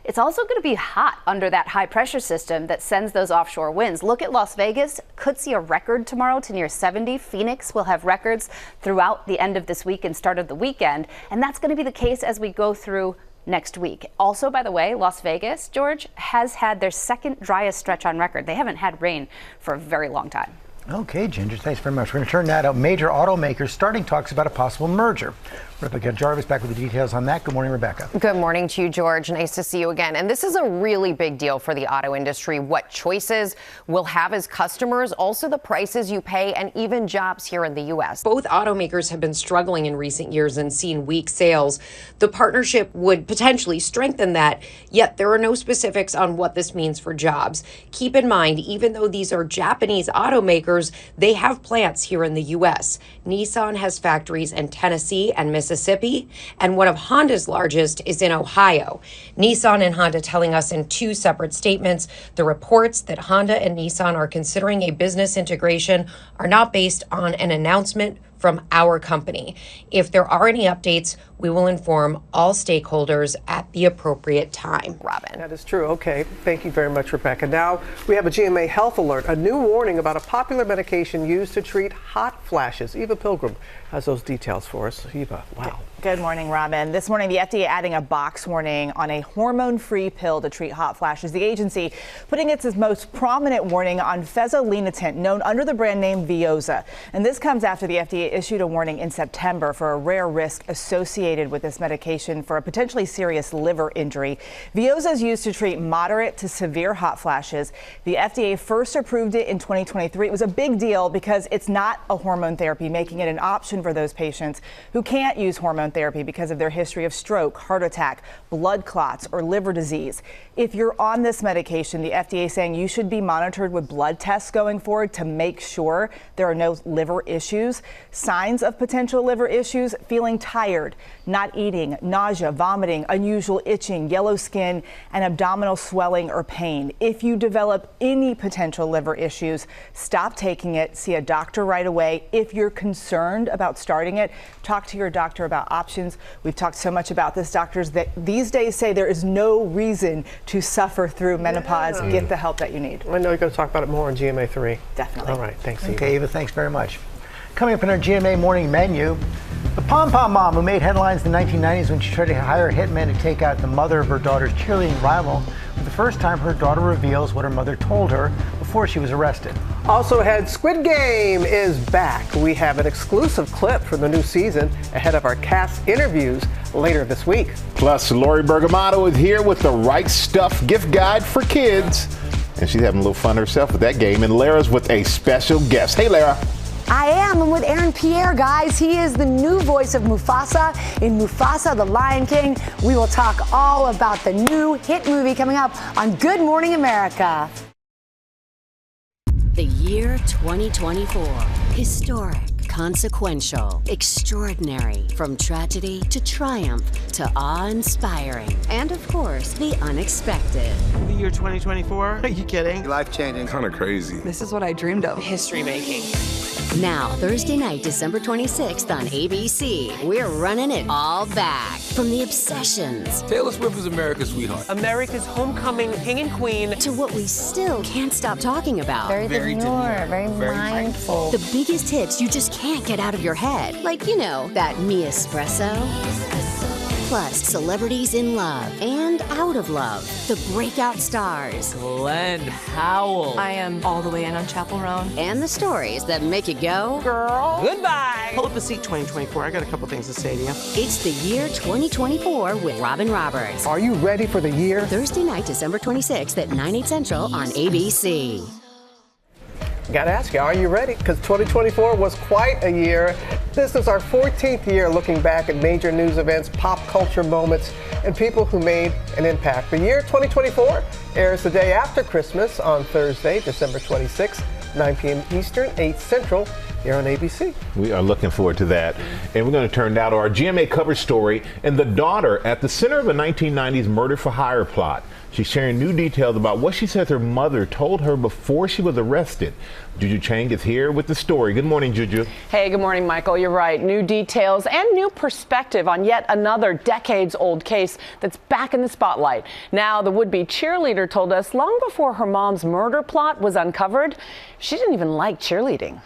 It's also going to be hot under that high pressure system that sends those offshore winds. Look at Las Vegas, could see a record tomorrow to near 70. Phoenix will have records throughout the end of this week and start of the weekend. And that's going to be the case as we go through next week. Also, by the way, Las Vegas, George, has had their second driest stretch on record. They haven't had rain for a very long time. Okay, Ginger, thanks very much. We're going to turn now to major automakers starting talks about a possible merger. Rebecca Jarvis back with the details on that. Good morning, Rebecca. Good morning to you, George. Nice to see you again. And this is a really big deal for the auto industry. What choices we'll have as customers, also the prices you pay, and even jobs here in the U.S. Both automakers have been struggling in recent years and seen weak sales. The partnership would potentially strengthen that, yet there are no specifics on what this means for jobs. Keep in mind, even though these are Japanese automakers, they have plants here in the U.S. Nissan has factories in Tennessee and Mississippi, and one of Honda's largest is in Ohio. Nissan and Honda telling us in two separate statements the reports that Honda and Nissan are considering a business integration are not based on an announcement from our company. If there are any updates, we will inform all stakeholders at the appropriate time. Robin. That is true. Okay. Thank you very much, Rebecca. Now we have a GMA health alert, a new warning about a popular medication used to treat hot flashes. Eva Pilgrim has those details for us. Eva, wow. Good morning, Robin. This morning, the FDA adding a box warning on a hormone-free pill to treat hot flashes. The agency putting its most prominent warning on fezolinetant, known under the brand name Veozah. And this comes after the FDA issued a warning in September for a rare risk associated with this medication for a potentially serious liver injury. Veozah is used to treat moderate to severe hot flashes. The FDA first approved it in 2023. It was a big deal because it's not a hormone therapy, making it an option for those patients who can't use hormone therapy because of their history of stroke, heart attack, blood clots, or liver disease. If you're on this medication, the FDA is saying you should be monitored with blood tests going forward to make sure there are no liver issues. Signs of potential liver issues: feeling tired, not eating, nausea, vomiting, unusual itching, yellow skin, and abdominal swelling or pain. If you develop any potential liver issues, stop taking it. See a doctor right away. If you're concerned about starting it, talk to your doctor about options. We've talked so much about this. Doctors that these days say there is no reason to suffer through menopause. Get the help that you need. I know you're going to talk about it more on GMA 3. Definitely. All right. Thanks, Eva. Okay, Eva, thanks very much. Coming up in our GMA morning menu, the pom-pom mom who made headlines in the 1990s when she tried to hire a hitman to take out the mother of her daughter's cheerleading rival. For the first time, her daughter reveals what her mother told her before she was arrested. Also ahead, Squid Game is back. We have an exclusive clip from the new season ahead of our cast interviews later this week. Plus, Lori Bergamato is here with the Right Stuff gift guide for kids. And she's having a little fun herself with that game. And Lara's with a special guest. Hey, Lara. I am. I'm with Aaron Pierre, guys. He is the new voice of Mufasa in Mufasa, the Lion King. We will talk all about the new hit movie coming up on Good Morning America. The year 2024. Historic, consequential, extraordinary. From tragedy to triumph to awe-inspiring. And of course, the unexpected. The year 2024? Are you kidding? Life-changing. Kind of crazy. This is what I dreamed of. History making. Now, Thursday night, December 26th on ABC, we're running it all back. From the obsessions. Taylor Swift is America's sweetheart. America's homecoming king and queen. To what we still can't stop talking about. Very demure, very mindful. The biggest hits you just can't get out of your head. Like, you know, that Me Espresso. Plus, celebrities in love and out of love. The breakout stars. Glenn Howell. I am all the way in on Chapel Roan. And the stories that make you go, girl, goodbye. Pull up a seat, 2024. I got a couple things to say to you. It's the year 2024 with Robin Roberts. Are you ready for the year? Thursday night, December 26th at 9, 8 central on ABC. Gotta ask you, are you ready? Because 2024 was quite a year. This is our 14th year looking back at major news events, pop culture moments, and people who made an impact. The year 2024 airs the day after Christmas on Thursday, December 26th, 9 p.m. Eastern, 8 Central, here on ABC. We are looking forward to that. And we're going to turn now to our GMA cover story and the daughter at the center of a 1990s murder for hire plot. She's sharing new details about what she says her mother told her before she was arrested. Juju Chang is here with the story. Good morning, Juju. Hey, good morning, Michael. You're right. New details and new perspective on yet another decades-old case that's back in the spotlight. Now, the would-be cheerleader told us long before her mom's murder plot was uncovered, she didn't even like cheerleading.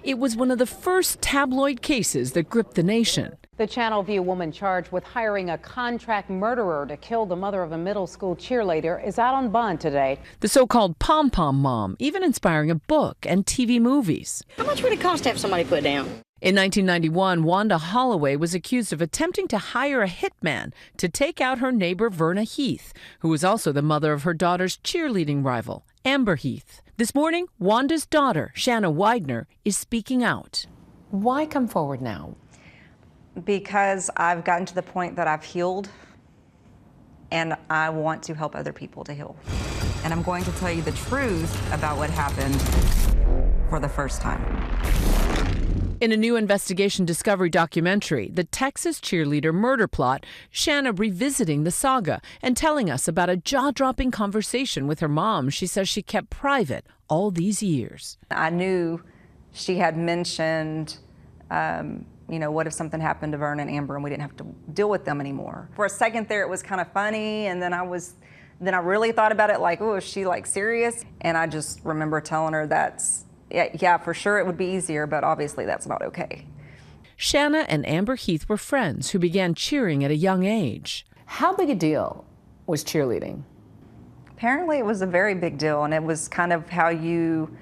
It was one of the first tabloid cases that gripped the nation. The Channel View woman charged with hiring a contract murderer to kill the mother of a middle school cheerleader is out on bond today. The so-called pom-pom mom, even inspiring a book and TV movies. How much would it cost to have somebody put down? In 1991, Wanda Holloway was accused of attempting to hire a hitman to take out her neighbor Verna Heath, who was also the mother of her daughter's cheerleading rival, Amber Heath. This morning, Wanda's daughter, Shanna Widener, is speaking out. Why come forward now? Because I've gotten to the point that I've healed, and I want to help other people to heal. And I'm going to tell you the truth about what happened for the first time. In a new investigation Discovery documentary, The Texas Cheerleader Murder Plot, Shanna revisiting the saga and telling us about a jaw-dropping conversation with her mom she says she kept private all these years. I knew she had mentioned, what if something happened to Verna and Amber and we didn't have to deal with them anymore? For a second there, it was kind of funny, and then I really thought about it like, oh, is she like serious? And I just remember telling her yeah, for sure it would be easier, but obviously that's not okay. Shanna and Amber Heath were friends who began cheering at a young age. How big a deal was cheerleading? Apparently it was a very big deal, and it was kind of how you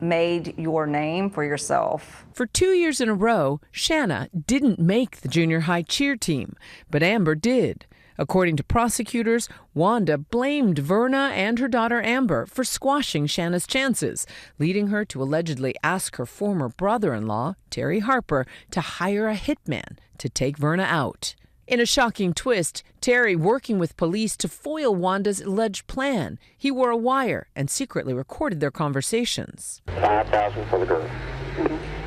made your name for yourself. For 2 years in a row, Shanna didn't make the junior high cheer team, but Amber did. According to prosecutors, Wanda blamed Verna and her daughter Amber for squashing Shanna's chances, leading her to allegedly ask her former brother-in-law, Terry Harper, to hire a hitman to take Verna out. In a shocking twist, Terry working with police to foil Wanda's alleged plan. He wore a wire and secretly recorded their conversations. $5,000 for the girl,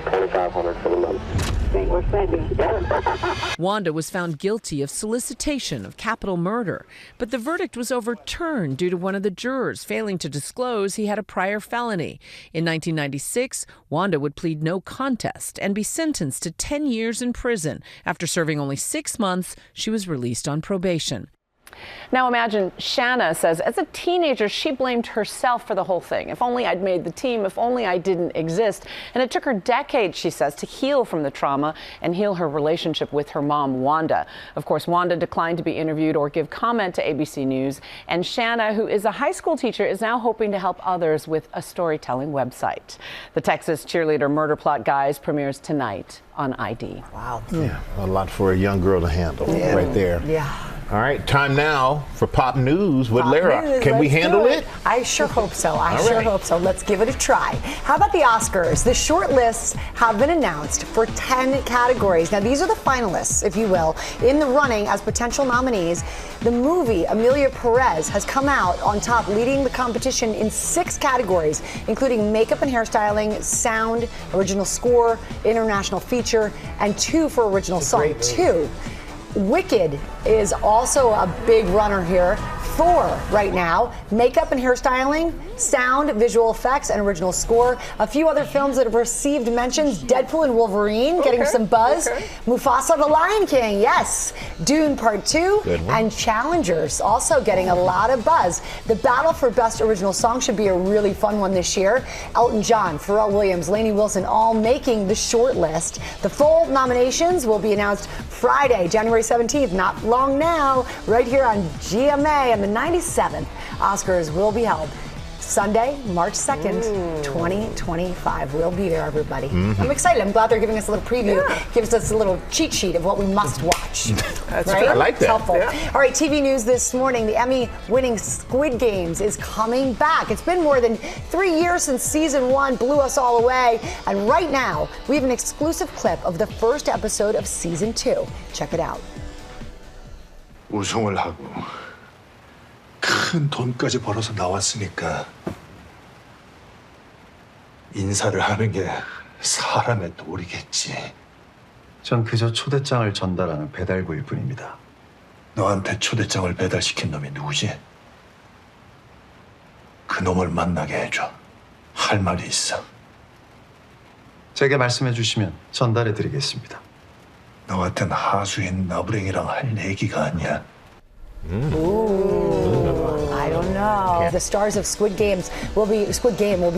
$2,500 for the mother. Wanda was found guilty of solicitation of capital murder, but the verdict was overturned due to one of the jurors failing to disclose he had a prior felony. In 1996, Wanda would plead no contest and be sentenced to 10 years in prison. After serving only 6 months, she was released on probation. Now imagine Shanna says as a teenager she blamed herself for the whole thing. If only I'd made the team, if only I didn't exist. And it took her decades, she says, to heal from the trauma and heal her relationship with her mom, Wanda. Of course, Wanda declined to be interviewed or give comment to ABC News. And Shanna, who is a high school teacher, is now hoping to help others with a storytelling website. The Texas Cheerleader Murder Plot, guys, premieres tonight on ID. Wow. Yeah, a lot for a young girl to handle right there. Yeah. All right, time now for Pop News with Lara. News, Can we handle it? I sure hope so. I All sure right. hope so. Let's give it a try. How about the Oscars? The short lists have been announced for 10 categories. Now, these are the finalists, if you will, in the running as potential nominees. The movie Emilia Perez has come out on top, leading the competition in 6 categories, including makeup and hairstyling, sound, original score, international feature, and 2 for original song. 2. Wicked is also a big runner here. 4 right now: makeup and hairstyling, sound, visual effects, and original score. A few other films that have received mentions: Deadpool and Wolverine getting some buzz. Mufasa the Lion King, yes. Dune Part 2 and Challengers also getting a lot of buzz. The battle for Best Original Song should be a really fun one this year. Elton John, Pharrell Williams, Lainey Wilson all making the short list. The full nominations will be announced Friday, January 17th, not long now, right here on GMA, and the 97th Oscars will be held Sunday, March 2nd, 2025. We'll be there, everybody. I'm excited. I'm glad they're giving us a little preview, gives us a little cheat sheet of what we must watch. That's right? I like that. It's helpful. All right, TV news this morning. The Emmy-winning Squid Games is coming back. It's been more than 3 years since season 1 blew us all away. And right now, we have an exclusive clip of the first episode of season 2. Check it out. 우승을 하고 큰 돈까지 벌어서 나왔으니까 인사를 하는 게 사람의 도리겠지. 전 그저 초대장을 전달하는 배달부일 뿐입니다. 너한테 초대장을 배달시킨 놈이 누구지? 그 놈을 만나게 해줘. 할 말이 있어. 제게 말씀해 주시면 전달해 드리겠습니다. 너 같은 하수인 나부랭이랑 할 얘기가 아니야. I I don't know. Yeah. The stars of Squid Game will be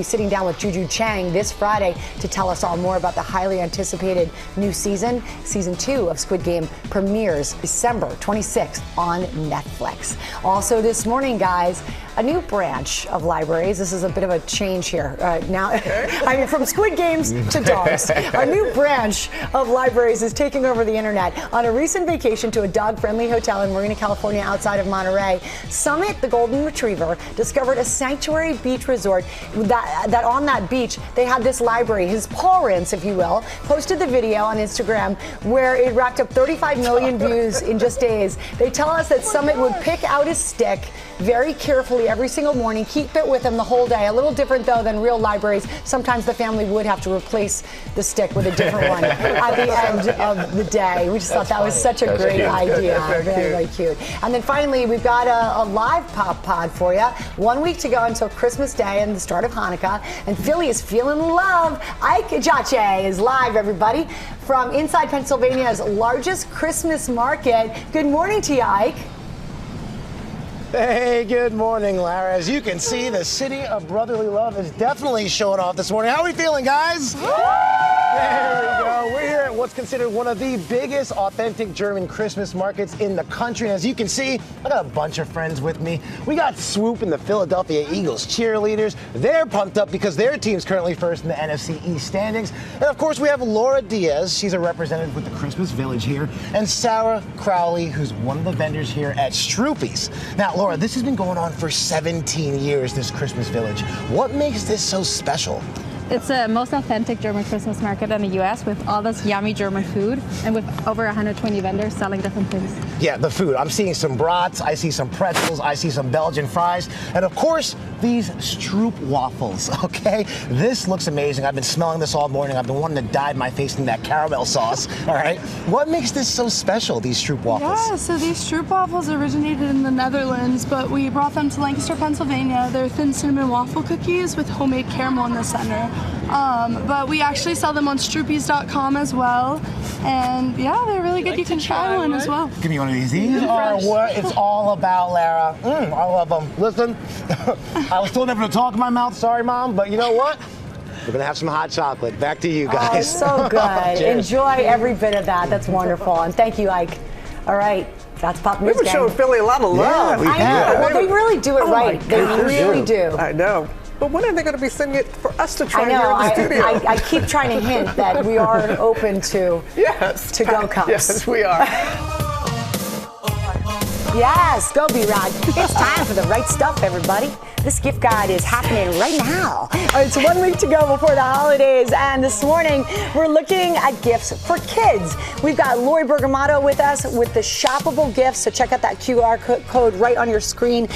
sitting down with Juju Chang this Friday to tell us all more about the highly anticipated new season. Season 2 of Squid Game premieres December 26th on Netflix. Also this morning, guys, a new branch of libraries. This is a bit of a change here. Now, I mean, from Squid Games to dogs. A new branch of libraries is taking over the internet. On a recent vacation to a dog-friendly hotel in Marina, California, outside of Monterey, Summit, the golden retriever, discovered a sanctuary beach resort that on that beach, they had this library, his paw rinse, if you will, posted the video on Instagram where it racked up 35 million views in just days. They tell us that Summit would pick out his stick very carefully every single morning, keep it with him the whole day. A little different, though, than real libraries. Sometimes the family would have to replace the stick with a different one at the end of the day. We just thought that was such a great idea. Very, very cute. And then finally, we've got a live pop pod for you. 1 week to go until Christmas Day and the start of Hanukkah. And Philly is feeling love. Ike Jache is live, everybody, from inside Pennsylvania's largest Christmas market. Good morning to you, Ike. Hey, good morning, Lara. As you can see, the city of brotherly love is definitely showing off this morning. How are we feeling, guys? There we go. We're here at what's considered one of the biggest authentic German Christmas markets in the country. And as you can see, I got a bunch of friends with me. We got Swoop and the Philadelphia Eagles cheerleaders. They're pumped up because their team's currently first in the NFC East standings. And of course, we have Laura Diaz. She's a representative with the Christmas Village here. And Sarah Crowley, who's one of the vendors here at Stroopy's. Now, Laura, this has been going on for 17 years, this Christmas Village. What makes this so special? It's the most authentic German Christmas market in the U.S. with all this yummy German food and with over 120 vendors selling different things. Yeah, the food. I'm seeing some brats, I see some pretzels, I see some Belgian fries, and of course, these Stroop waffles, okay? This looks amazing. I've been smelling this all morning. I've been wanting to dye my face in that caramel sauce, all right? What makes this so special, these Stroop waffles? Yeah, so these Stroop waffles originated in the Netherlands, but we brought them to Lancaster, Pennsylvania. They're thin cinnamon waffle cookies with homemade caramel in the center. But we actually sell them on Stroopys.com as well. And yeah, they're really good. You can try one as well. Give me one of these. These are what it's all about, Lara. I love them. Listen, I was told never to talk in my mouth. Sorry, Mom, but you know what? We're going to have some hot chocolate. Back to you guys. Oh, so good. Enjoy every bit of that. That's wonderful. And thank you, Ike. All right. That's Pop News. We've been showing Philly a lot of love. Yeah, I know. Well, they really do it right. They really do. I know. But when are they going to be sending it for us to try I know. here in the studio? I keep trying to hint that we are open to to-go cups. Yes, we are. Yes, go B-Rod. It's time for the right stuff, everybody. This gift guide is happening right now. It's 1 week to go before the holidays, and this morning we're looking at gifts for kids. We've got Lori Bergamatto with us with the shoppable gifts, so check out that QR code right on your screen.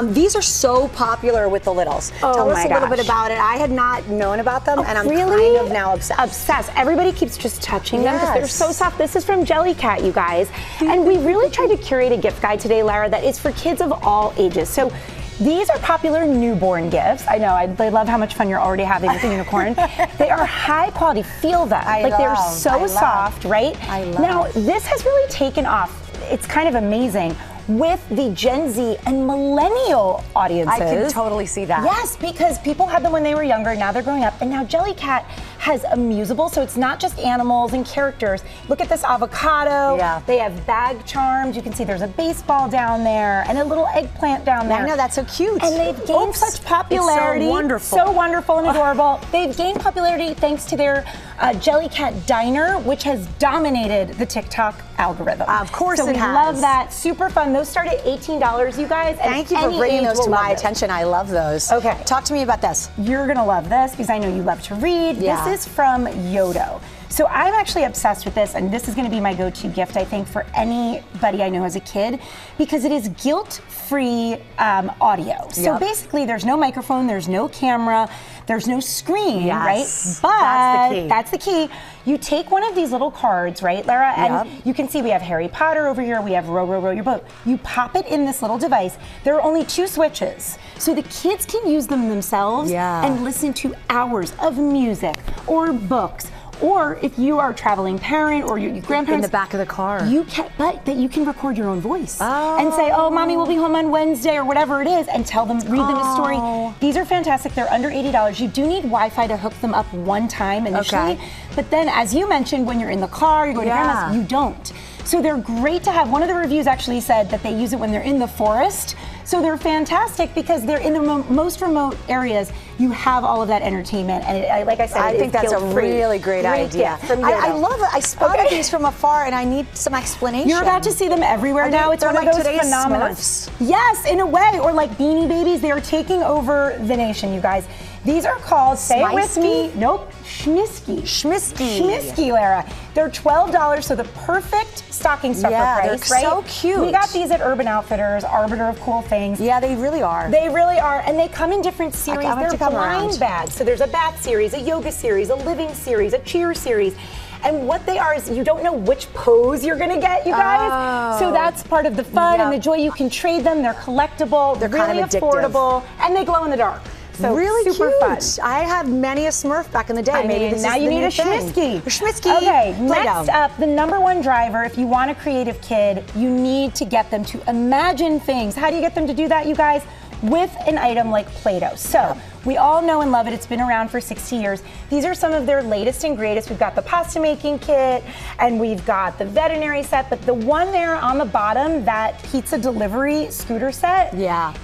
These are so popular with the littles. Tell us a little bit about it. I had not known about them, and I'm kind of now obsessed. Everybody keeps just touching them because they're so soft. This is from Jellycat, you guys. And we really tried to curate a gift guide today, Lara, that is for kids of all ages. So these are popular newborn gifts. I know, I love how much fun you're already having with the unicorn. They are high quality, feel them. They're so soft, right? Now, this has really taken off. It's kind of amazing with the Gen Z and millennial audiences. I can totally see that. Yes, because people had them when they were younger, now they're growing up, and now Jellycat has a musable, so it's not just animals and characters. Look at this avocado. Yeah. They have bag charms. You can see there's a baseball down there and a little eggplant down there. I know, that's so cute. And they've gained such popularity. It's so wonderful. So wonderful and adorable. They've gained popularity thanks to their Jellycat Diner, which has dominated the TikTok algorithm. Of course it has. So we love that. Super fun. Those start at $18, you guys. Thank you for bringing those to my attention. I love those. Okay. Talk to me about this. You're going to love this because I know you love to read. Yeah. This is from Yodo. So I'm actually obsessed with this, and this is going to be my go-to gift, I think, for anybody I know as a kid, because it is guilt-free audio. So basically, there's no microphone, there's no camera, there's no screen, right? But that's the key. You take one of these little cards, right, Lara? And you can see we have Harry Potter over here, we have Row, Row, Row Your Boat. You pop it in this little device. There are only 2 switches. So the kids can use them themselves and listen to hours of music or books Or if you are a traveling parent or your grandparents. In the back of the car. You can, but that you can record your own voice and say, oh, mommy will be home on Wednesday or whatever it is, and tell them, read them a story. These are fantastic. They're under $80. You do need Wi-Fi to hook them up one time initially. But then, as you mentioned, when you're in the car, you're going to grandma's, you don't. So they're great to have. One of the reviews actually said that they use it when they're in the forest. So they're fantastic because they're in the most remote areas. You have all of that entertainment, and like I said, I think that's a really great idea. I love it. I spotted these from afar, and I need some explanation. You're about to see them everywhere now. It's one of those phenomena. Yes, in a way, or like Beanie Babies. They are taking over the nation, you guys. These are called, say it with me, nope, Schmisky. Schmisky, Lara. They're $12, so the perfect stocking stuffer price, right? So cute. We got these at Urban Outfitters, arbiter of cool things. Yeah, they really are. They really are, and they come in different series. They're blind bags. So there's a bath series, a yoga series, a living series, a cheer series. And what they are is you don't know which pose you're going to get, you guys. So that's part of the fun and the joy. You can trade them. They're collectible. They're really kind of affordable, and they glow in the dark. So really super cute. Fun. I had many a Smurf back in the day. Maybe this now is you the need new a Schmisky. A Schmisky. Okay, next up, the #1 driver. If you want a creative kid, you need to get them to imagine things. How do you get them to do that, you guys? With an item like Play-Doh. So we all know and love it. It's been around for 60 years. These are some of their latest and greatest. We've got the pasta making kit, and we've got the veterinary set, but the one there on the bottom, that pizza delivery scooter set,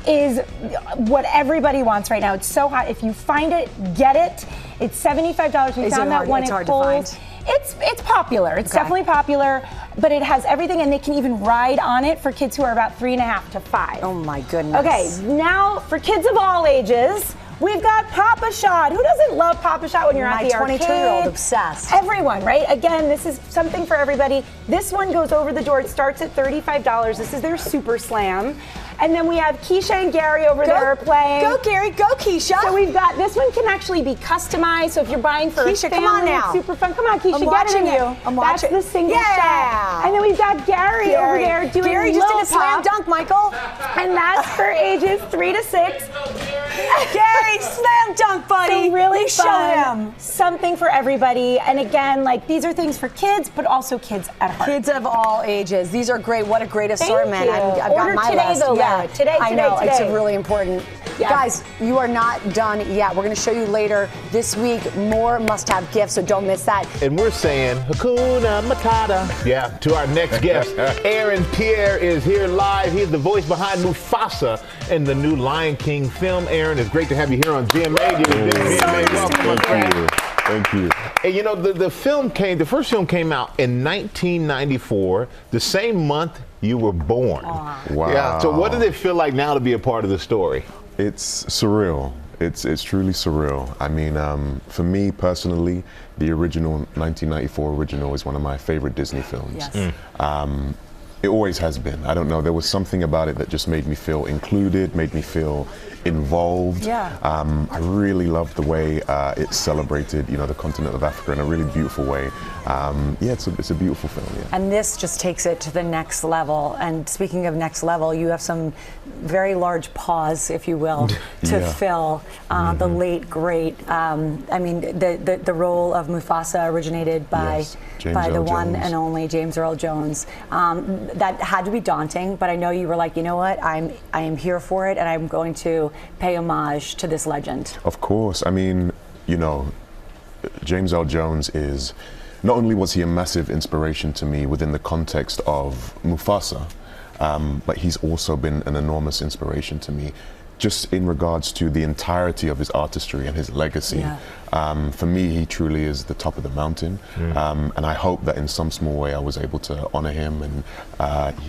is what everybody wants right now. It's so hot. If you find it, get it. It's $75. We found that one at Kohl's. It's popular. It's definitely popular, but it has everything, and they can even ride on it for kids who are about 3.5 to 5. Oh my goodness. Okay, now for kids of all ages, we've got Papa Shot. Who doesn't love Papa Shot when you're at the arcade? My 22-year-old obsessed. Everyone, right? Again, this is something for everybody. This one goes over the door. It starts at $35. This is their Super Slam. And then we have Keisha and Gary over there playing. Go, Gary. Go, Keisha. So we've got, this one can actually be customized. So if you're buying for Keisha, a family, come on now. it's super fun. Come on, Keisha, I'm get watching it in you. I'm watching. That's the single shot. And then we've got Gary over there doing Gary just did a slam dunk, Michael. And that's for ages 3 to 6. Gary, slam dunk, buddy. So really show fun. him. Something for everybody. And again, like, these are things for kids, but also kids at heart. Kids of all ages. These are great. What a great assortment. I've Order got my today, list. though, Lara. Today. I know. It's really important. Guys, you are not done yet. We're going to show you later this week more must-have gifts, so don't miss that. And we're saying Hakuna Matata. Yeah, to our next guest. Aaron Pierre is here live. He's the voice behind Mufasa in the new Lion King film. Aaron, it's great to have you here on GMA. Welcome, my friend. Thank you. And you know, the first film came out in 1994, the same month you were born. Wow. Yeah. So what does it feel like now to be a part of the story? It's surreal. It's truly surreal. I mean, for me personally, the original 1994 original is one of my favorite Disney films. Yes. It always has been. I don't know. There was something about it that just made me feel included, made me feel involved. Yeah. I really loved the way it celebrated, the continent of Africa in a really beautiful way. It's a beautiful film. Yeah. And this just takes it to the next level. And speaking of next level, you have some very large paws, if you will, to fill. The late great. I mean, the role of Mufasa originated by the one and only James Earl Jones. That had to be daunting, but I know you were like, you know what, I am here for it, and I'm going to pay homage to this legend. Of course. I mean, James Earl Jones is, not only was he a massive inspiration to me within the context of Mufasa, but he's also been an enormous inspiration to me just in regards to the entirety of his artistry and his legacy. Yeah. For me, he truly is the top of the mountain. And I hope that in some small way I was able to honor him, and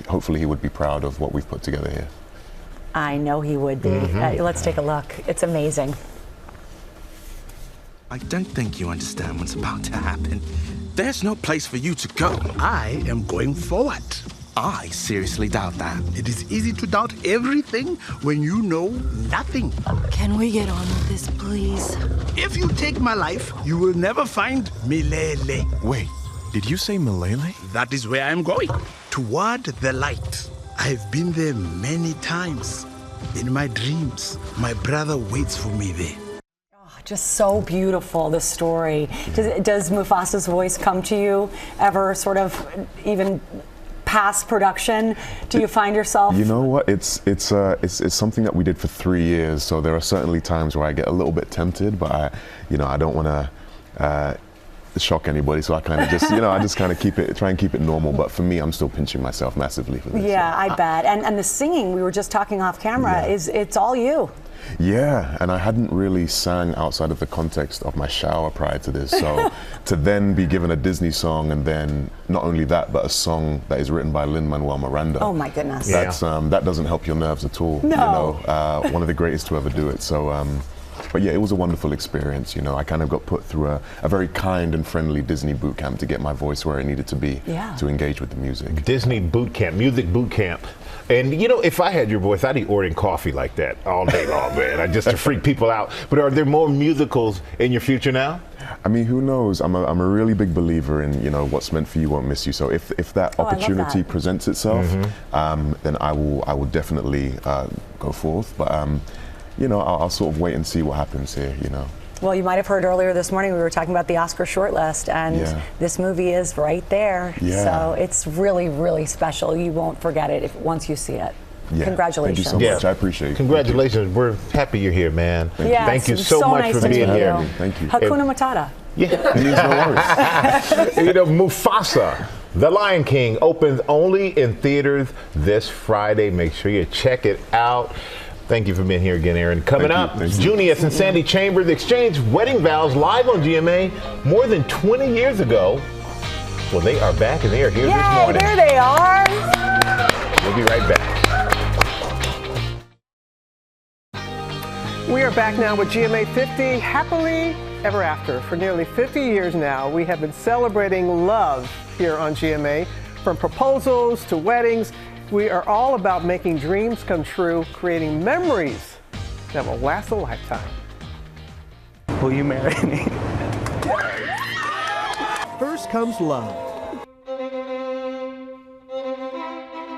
hopefully he would be proud of what we've put together here. I know he would be. Let's take a look. It's amazing. I don't think you understand what's about to happen. There's no place for you to go. I am going forward. I seriously doubt that. It is easy to doubt everything when you know nothing. Can we get on with this, please? If you take my life, you will never find Milele. Wait, did you say Milele? That is where I'm going. Toward the light. I've been there many times. In my dreams, my brother waits for me there. Just so beautiful, the story. Does Mufasa's voice come to you ever, sort of, even past production? Do you find yourself? You know what? It's something that we did for 3 years. So there are certainly times where I get a little bit tempted, but I don't want to shock anybody. So I kind of just, I just kind of try and keep it normal. But for me, I'm still pinching myself massively for this. Yeah, I bet. And the singing, we were just talking off camera, it's all you. Yeah, and I hadn't really sang outside of the context of my shower prior to this, so to then be given a Disney song, and then not only that, but a song that is written by Lin-Manuel Miranda. Oh my goodness. That's that doesn't help your nerves at all. No. One of the greatest to ever do it. So, but yeah, it was a wonderful experience. I kind of got put through a very kind and friendly Disney boot camp to get my voice where it needed to be to engage with the music. Disney boot camp, music boot camp. And if I had your voice, I'd be ordering coffee like that all day long, man, just to freak people out. But are there more musicals in your future now? I mean, who knows? I'm a really big believer in, what's meant for you won't miss you. So if that opportunity presents itself, then I will definitely go forth. But I'll sort of wait and see what happens here. Well, you might have heard earlier this morning we were talking about the Oscar shortlist, and this movie is right there. Yeah. So it's really, really special. You won't forget it once you see it. Yeah. Congratulations. Thank you so much. I apprate it. Congratulations. We're happy you're here, man. Thank you so much nice for being here. Thank you. Hakuna Matata. Yeah. No worries. Mufasa, The Lion King, opens only in theaters this Friday. Make sure you check it out. Thank you for being here again, Aaron. Coming up, Junius and Sandy Chambers exchange wedding vows live on GMA more than 20 years ago. Well, they are back and they are here this morning. There they are. We'll be right back. We are back now with GMA 50, Happily Ever After. For nearly 50 years now, we have been celebrating love here on GMA. From proposals to weddings, we are all about making dreams come true, creating memories that will last a lifetime. Will you marry me? First comes love.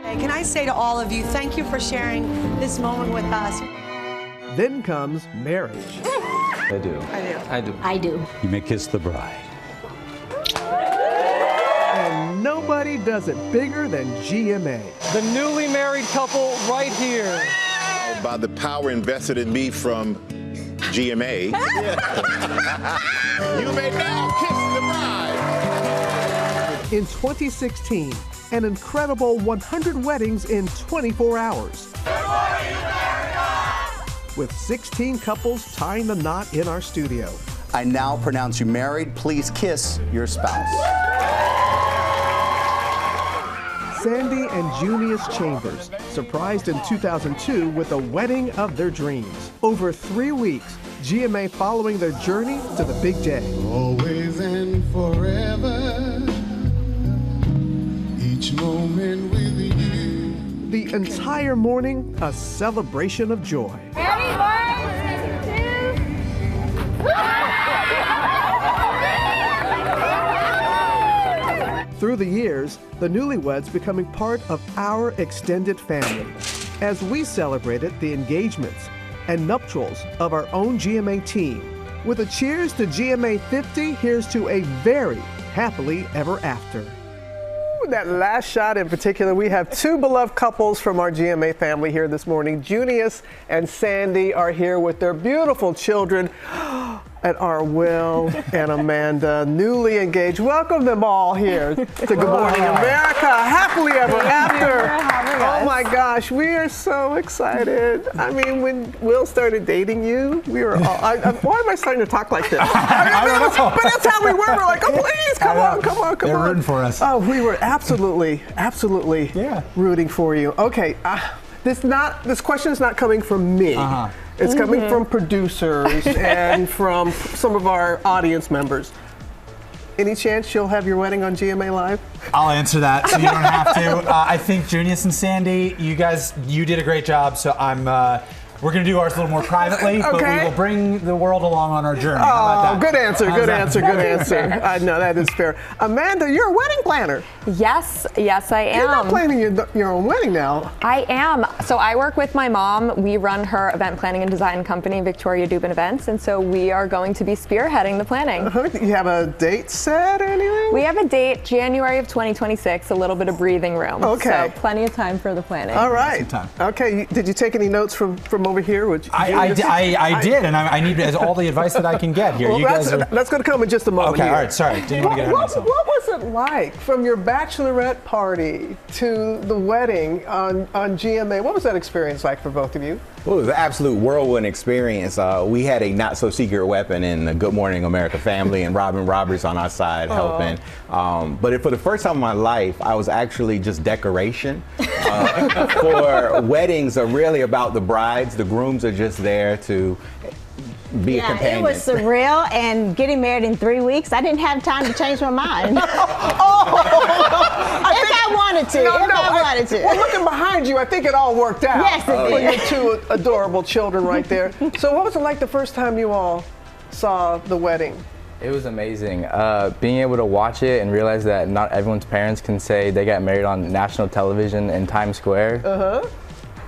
Can I say to all of you, thank you for sharing this moment with us. Then comes marriage. I do. I do. I do. You may kiss the bride. And nobody does it bigger than GMA. The newly married couple right here. By the power invested in me from GMA, you may now kiss the bride. In 2016, an incredible 100 weddings in 24 hours. With 16 couples tying the knot in our studio. I now pronounce you married. Please kiss your spouse. Sandy and Junius Chambers, surprised in 2002 with the wedding of their dreams. Over 3 weeks, GMA following their journey to the big day. Always and forever, each moment with you. The entire morning, a celebration of joy. Ready, 1, 2. Through the years, the newlyweds becoming part of our extended family as we celebrated the engagements and nuptials of our own GMA team. With a cheers to GMA 50, here's to a very happily ever after. That last shot in particular, we have two beloved couples from our GMA family here this morning. Junius and Sandy are here with their beautiful children. And our Will and Amanda, newly engaged. Welcome them all here to Good Morning America. Happily ever after. Oh my gosh, we are so excited. I mean, when Will started dating you, we were all, why am I starting to talk like this? I don't know. But that's how we were. We're like, oh please, come on. They're rooting for us. Oh, we were absolutely rooting for you. Okay, this question is not coming from me. It's coming from producers and from some of our audience members. Any chance you'll have your wedding on GMA Live? I'll answer that, so you don't have to. I think Junius and Sandy, you did a great job. So I'm We're going to do ours a little more privately, but we will bring the world along on our journey. How about that? Good answer. I know that is fair. Amanda, you're a wedding planner. Yes, I am. You're not planning your own wedding now. I am. So I work with my mom. We run her event planning and design company, Victoria Dubin Events, and so we are going to be spearheading the planning. You have a date set or anything? We have a date, January of 2026, a little bit of breathing room. Okay. So plenty of time for the planning. All right. Okay. Did you take any notes from over here? I did, and I need all the advice that I can get here. Well, that's going to come in just a moment. Okay, here. all right, sorry. Didn't want to get ahead of myself. What was it like from your bachelorette party to the wedding on GMA? What was that experience like for both of you? Well, it was an absolute whirlwind experience. We had a not-so-secret weapon in the Good Morning America family, and Robin Roberts on our side helping. But for the first time in my life, I was actually just decoration. For weddings are really about the brides. The grooms are just there to be a companion. It was surreal, and getting married in 3 weeks, I didn't have time to change my mind. If I wanted to. Well, looking behind you, I think it all worked out. Yes, it did. For your two adorable children right there. So what was it like the first time you all saw the wedding? It was amazing. Being able to watch it and realize that not everyone's parents can say they got married on national television in Times Square.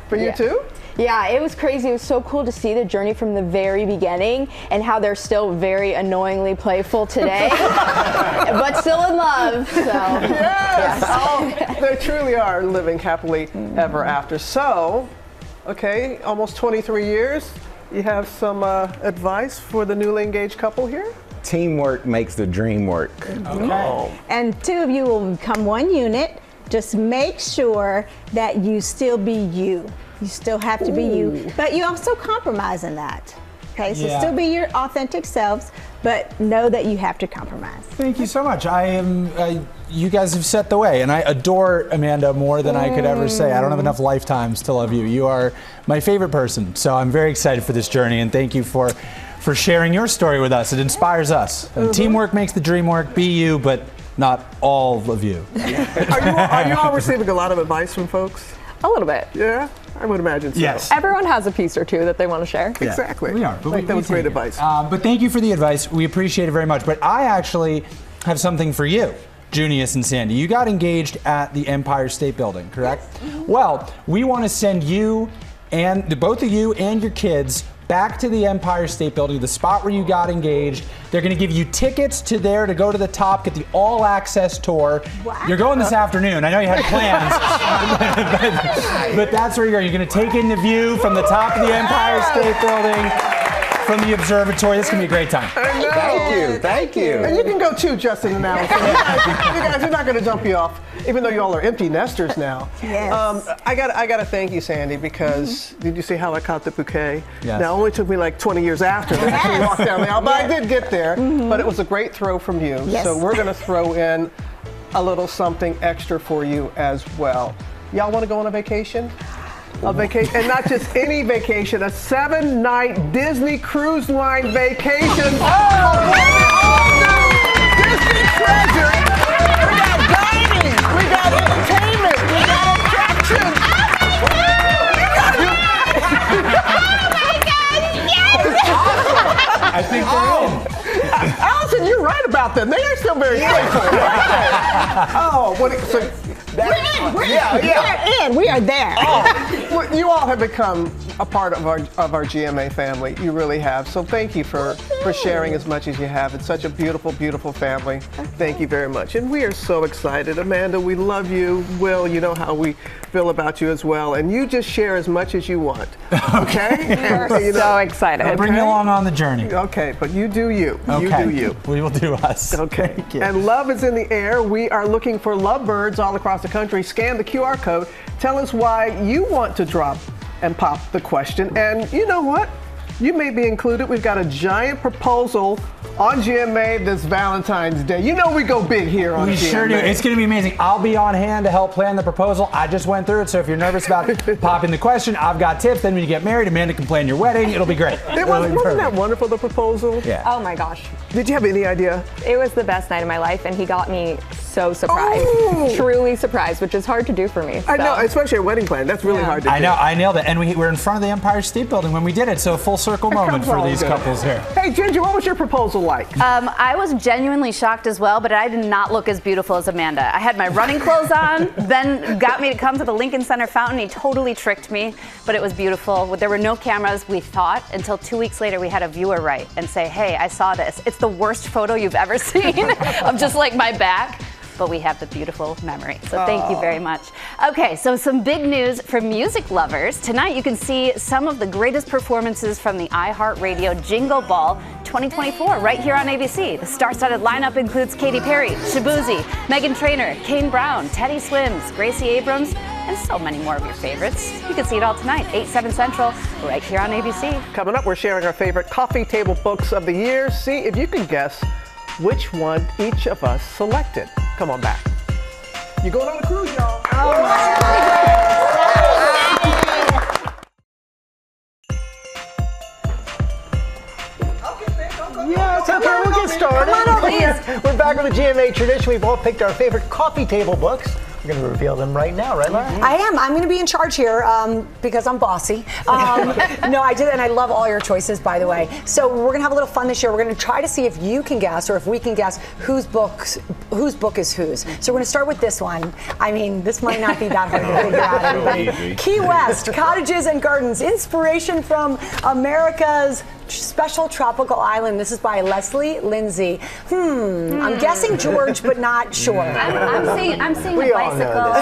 For you too? Yeah, it was crazy. It was so cool to see the journey from the very beginning and how they're still very annoyingly playful today, but still in love. So. Yes! Oh, they truly are living happily ever after. So, okay, almost 23 years. You have some advice for the newly engaged couple here? Teamwork makes the dream work. Okay. And two of you will become one unit. Just make sure that you still be you. You still have to be you, but you also compromise in that. Okay, so still be your authentic selves, but know that you have to compromise. Thank you so much. You guys have set the way, and I adore Amanda more than I could ever say. I don't have enough lifetimes to love you. You are my favorite person, so I'm very excited for this journey, and thank you for sharing your story with us. It inspires us. Teamwork makes the dream work. Be you, but not all of you. Are you all receiving a lot of advice from folks? A little bit. Yeah, I would imagine so. Yes. Everyone has a piece or two that they want to share. Yeah, exactly. We are. But that was great advice. But thank you for the advice. We appreciate it very much. But I actually have something for you, Junius and Sandy. You got engaged at the Empire State Building, correct? Yes. Well, we want to send you and both of you and your kids back to the Empire State Building, the spot where you got engaged. They're going to give you tickets to there to go to the top, get the all-access tour. Wow. You're going this afternoon. I know you had plans, but that's where you're going. You're going to take in the view from the top of the Empire State Building, from the observatory. This is going to be a great time. I know. Thank you. And you can go too, Justin and Alison. You guys are not going to dump you off, even though you all are empty nesters now. Yes. I got to thank you, Sandy, because did you see how I caught the bouquet? Yes. Now, it only took me like 20 years after that to walk down the aisle, but I did get there. But it was a great throw from you. Yes. So we're going to throw in a little something extra for you as well. Y'all want to go on a vacation? A vacation, and not just any vacation, a 7-night Disney Cruise Line vacation. All new Disney treasure. We got dining, we got entertainment, we got attractions. I think we're in. Alison, you're right about them. They are still very playful. Oh, what? So, We're in. We are there. Well, you all have become a part of our GMA family. You really have. So thank you for sharing as much as you have. It's such a beautiful, beautiful family. Thank you very much. And we are so excited. Amanda, we love you. Will, you know how we feel about you as well. And you just share as much as you want. Okay? We're so excited. I'll bring you along on the journey. Okay, but you do you. Okay. You do you. We will do us. Okay. And love is in the air. We are looking for lovebirds all across the country. Scan the QR code. Tell us why you want to drop and pop the question. And you know what? You may be included. We've got a giant proposal on GMA this Valentine's Day. You know we go big here on GMA. We sure do. It's going to be amazing. I'll be on hand to help plan the proposal. I just went through it, so if you're nervous about popping the question, I've got tips. Then when you get married, Amanda can plan your wedding. It'll be great. Wasn't that wonderful, the proposal? Yeah. Oh my gosh. Did you have any idea? It was the best night of my life, and he got me so surprised. Oh. Truly surprised, which is hard to do for me. I know, especially a wedding plan. That's really hard to do. I know, I nailed it. And we're in front of the Empire State Building when we did it, so a full circle moment for these couples here. Hey, Ginger, what was your proposal like? I was genuinely shocked as well, but I did not look as beautiful as Amanda. I had my running clothes on, then got me to come to the Lincoln Center fountain. He totally tricked me, but it was beautiful. There were no cameras, we thought, until 2 weeks later we had a viewer write and say, hey, I saw this. It's the worst photo you've ever seen of just like my back. But we have the beautiful memory. So thank you very much. Okay, so some big news for music lovers. Tonight you can see some of the greatest performances from the iHeartRadio Jingle Ball 2024 right here on ABC. The star-studded lineup includes Katy Perry, Shabuzi, Meghan Trainor, Kane Brown, Teddy Swims, Gracie Abrams, and so many more of your favorites. You can see it all tonight, 8, 7 Central, right here on ABC. Coming up, we're sharing our favorite coffee table books of the year. See if you can guess which one each of us selected. Come on back. You're going on a cruise, y'all. Yeah, it's okay. We'll get started. Come on over here. We're back with the GMA tradition. We've all picked our favorite coffee table books. We're going to reveal them right now, right, Laura? I am. I'm going to be in charge here because I'm bossy. No, I did, and I love all your choices, by the way. So we're going to have a little fun this year. We're going to try to see if you can guess, or if we can guess whose book is whose. So we're going to start with this one. I mean, this might not be that hard to figure out, everybody. Key West, cottages and gardens, inspiration from America's special tropical island. This is by Leslie Lindsay. I'm guessing George, but not sure. I'm seeing We a all know bicycle.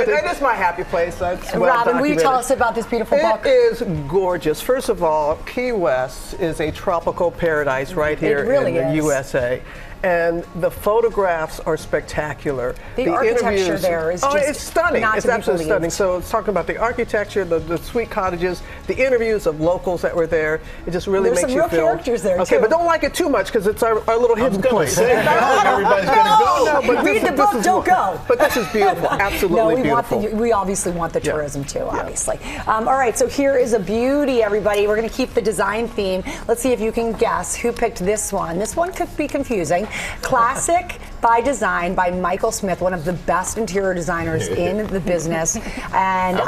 this. And it's my happy place. That's well Robin, will you documented. tell us about this beautiful book? It is gorgeous. First of all, Key West is a tropical paradise right here really in the is. USA. And the photographs are spectacular. The architecture interviews, there is just it's stunning. not It's to be absolutely believed. stunning. So it's talking about the architecture, the sweet cottages, the interviews of locals that were there. It just really There's makes some you real feel. characters there, okay, too. but don't like it too much because it's our little hidden place. Everybody's going to go. No, but Read the book, don't go. But this is beautiful. Absolutely No, beautiful. we obviously want the tourism too, obviously. All right, so here is a beauty, everybody. We're going to keep the design theme. Let's see if you can guess who picked this one. This one could be confusing. Classic by design by Michael Smith, one of the best interior designers in the business. And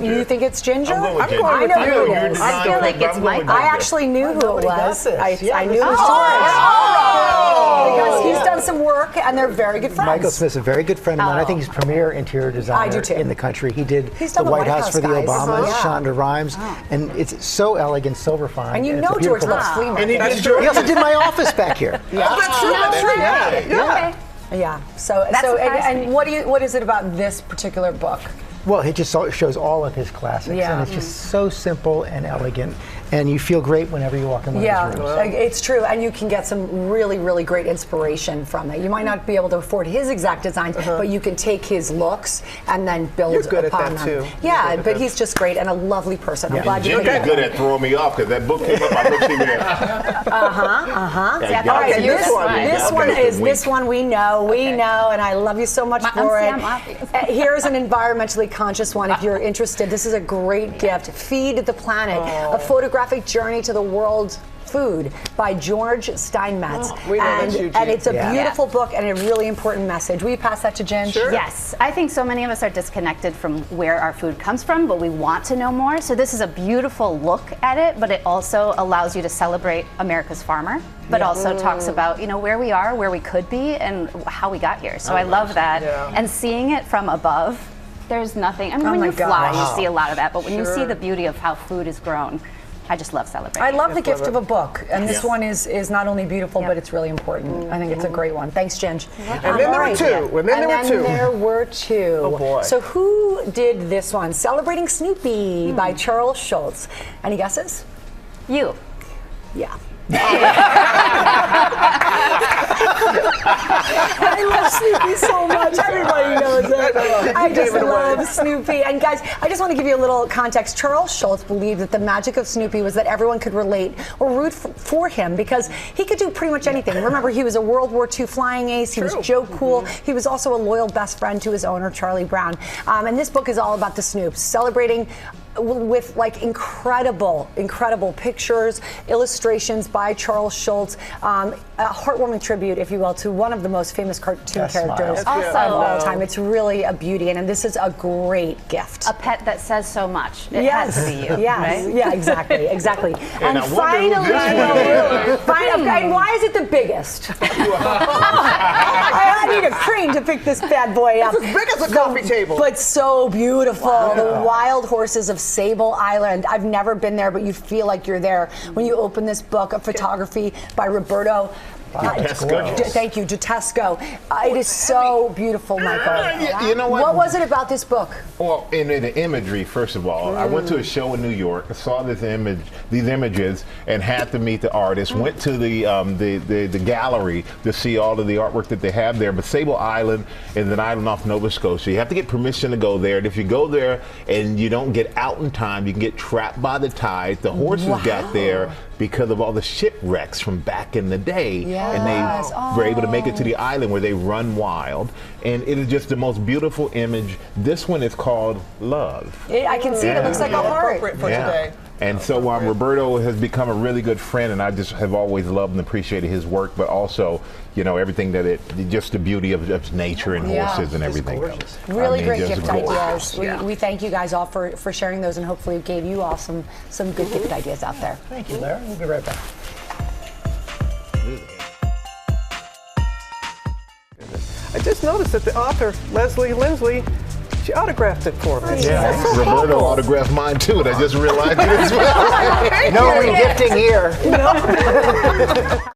you think it's Ginger? I'm going I with know you. who it is. I feel like it's Michael. I actually knew who it was. I knew it was Oh. George. Because he's done some work and they're very good friends. Michael Smith's a very good friend of mine. I think he's premier interior designer I do too. in the country. He did He's the done White House for the guys. Obamas, Yeah. Shonda Rhimes, and it's so elegant, silver fine. And you it's know a George beautiful loves book. flea markets. And he also did my office back here. That's true. Yeah. Yeah. So and what is it about this particular book? Well, it just shows all of his classics, Yeah. and it's just so simple and elegant, and you feel great whenever you walk in one of his rooms. It's true, and you can get some really, really great inspiration from it. You might not be able to afford his exact designs, but you can take his looks and then build You're good at upon that, them. too. Yeah, but he's just great and a lovely person. I'm glad you Jim got good at throwing me off because that book came up. I looked at him there. Yeah, All right, this this one we know, and I love you so much for it. Here's an environmentally conscious one if you're interested. This is a great gift. Feed the Planet, a photographic journey to the world's food by George Steinmetz. And it's a beautiful book and a really important message. Will you pass that to Jen? Sure. Yes. I think so many of us are disconnected from where our food comes from, but we want to know more. So this is a beautiful look at it, but it also allows you to celebrate America's farmer, but also talks about, where we are, where we could be, and how we got here. So I love that. Yeah. And seeing it from above, there's nothing. I mean, when you fly, you see a lot of that, but when you see the beauty of how food is grown, I just love celebrating. I love the gift of a book, and this one is not only beautiful, but it's really important. I think it's a great one. Thanks, Ginge. And then there were two. And then there were two. Oh, boy. So who did this one? Celebrating Snoopy by Charles Schultz. Any guesses? You. Yeah. I love Snoopy so much. Everybody knows it. I just love Snoopy. And guys, I just want to give you a little context. Charles Schultz believed that the magic of Snoopy was that everyone could relate or root for him because he could do pretty much anything. Remember, he was a World War II flying ace. He was Joe Cool. He was also a loyal best friend to his owner, Charlie Brown. And this book is all about the Snoops, celebrating with like incredible pictures, illustrations by Charles Schulz, a heartwarming tribute, if you will, to one of the most famous cartoon characters of all time. It's really a beauty, and this is a great gift. A pet that says so much. It has to be you. Yes. Right? Yeah, exactly. And finally, and why is it the biggest? I need a crane to pick this bad boy up. It's as big as a coffee table. But so beautiful. Wow. The wild horses of Sable Island. I've never been there, but you feel like you're there when you open this book of photography by Roberto. Thank you, Dutesco. It is so beautiful, Michael. You know what? What was it about this book? Well, in the imagery, first of all, I went to a show in New York, saw these images, and had to meet the artist. Went to the gallery to see all of the artwork that they have there. But Sable Island is an island off Nova Scotia. You have to get permission to go there. And if you go there and you don't get out in time, you can get trapped by the tide. The horses got there because of all the shipwrecks from back in the day. And they were able to make it to the island where they run wild. And it is just the most beautiful image. This one is called Love. I can see it. It looks like a heart. Appropriate for today. And so Roberto has become a really good friend, and I just have always loved and appreciated his work, but also, you know, everything that just the beauty of nature and horses and everything else. Really great gift ideas. We thank you guys all for sharing those, and hopefully it gave you all some good gift ideas out there. Thank you, Larry. We'll be right back. I just noticed that the author, Leslie Linsley, she autographed it for me. Yeah, Roberto autographed mine too, and I just realized it as well. No re-gifting here.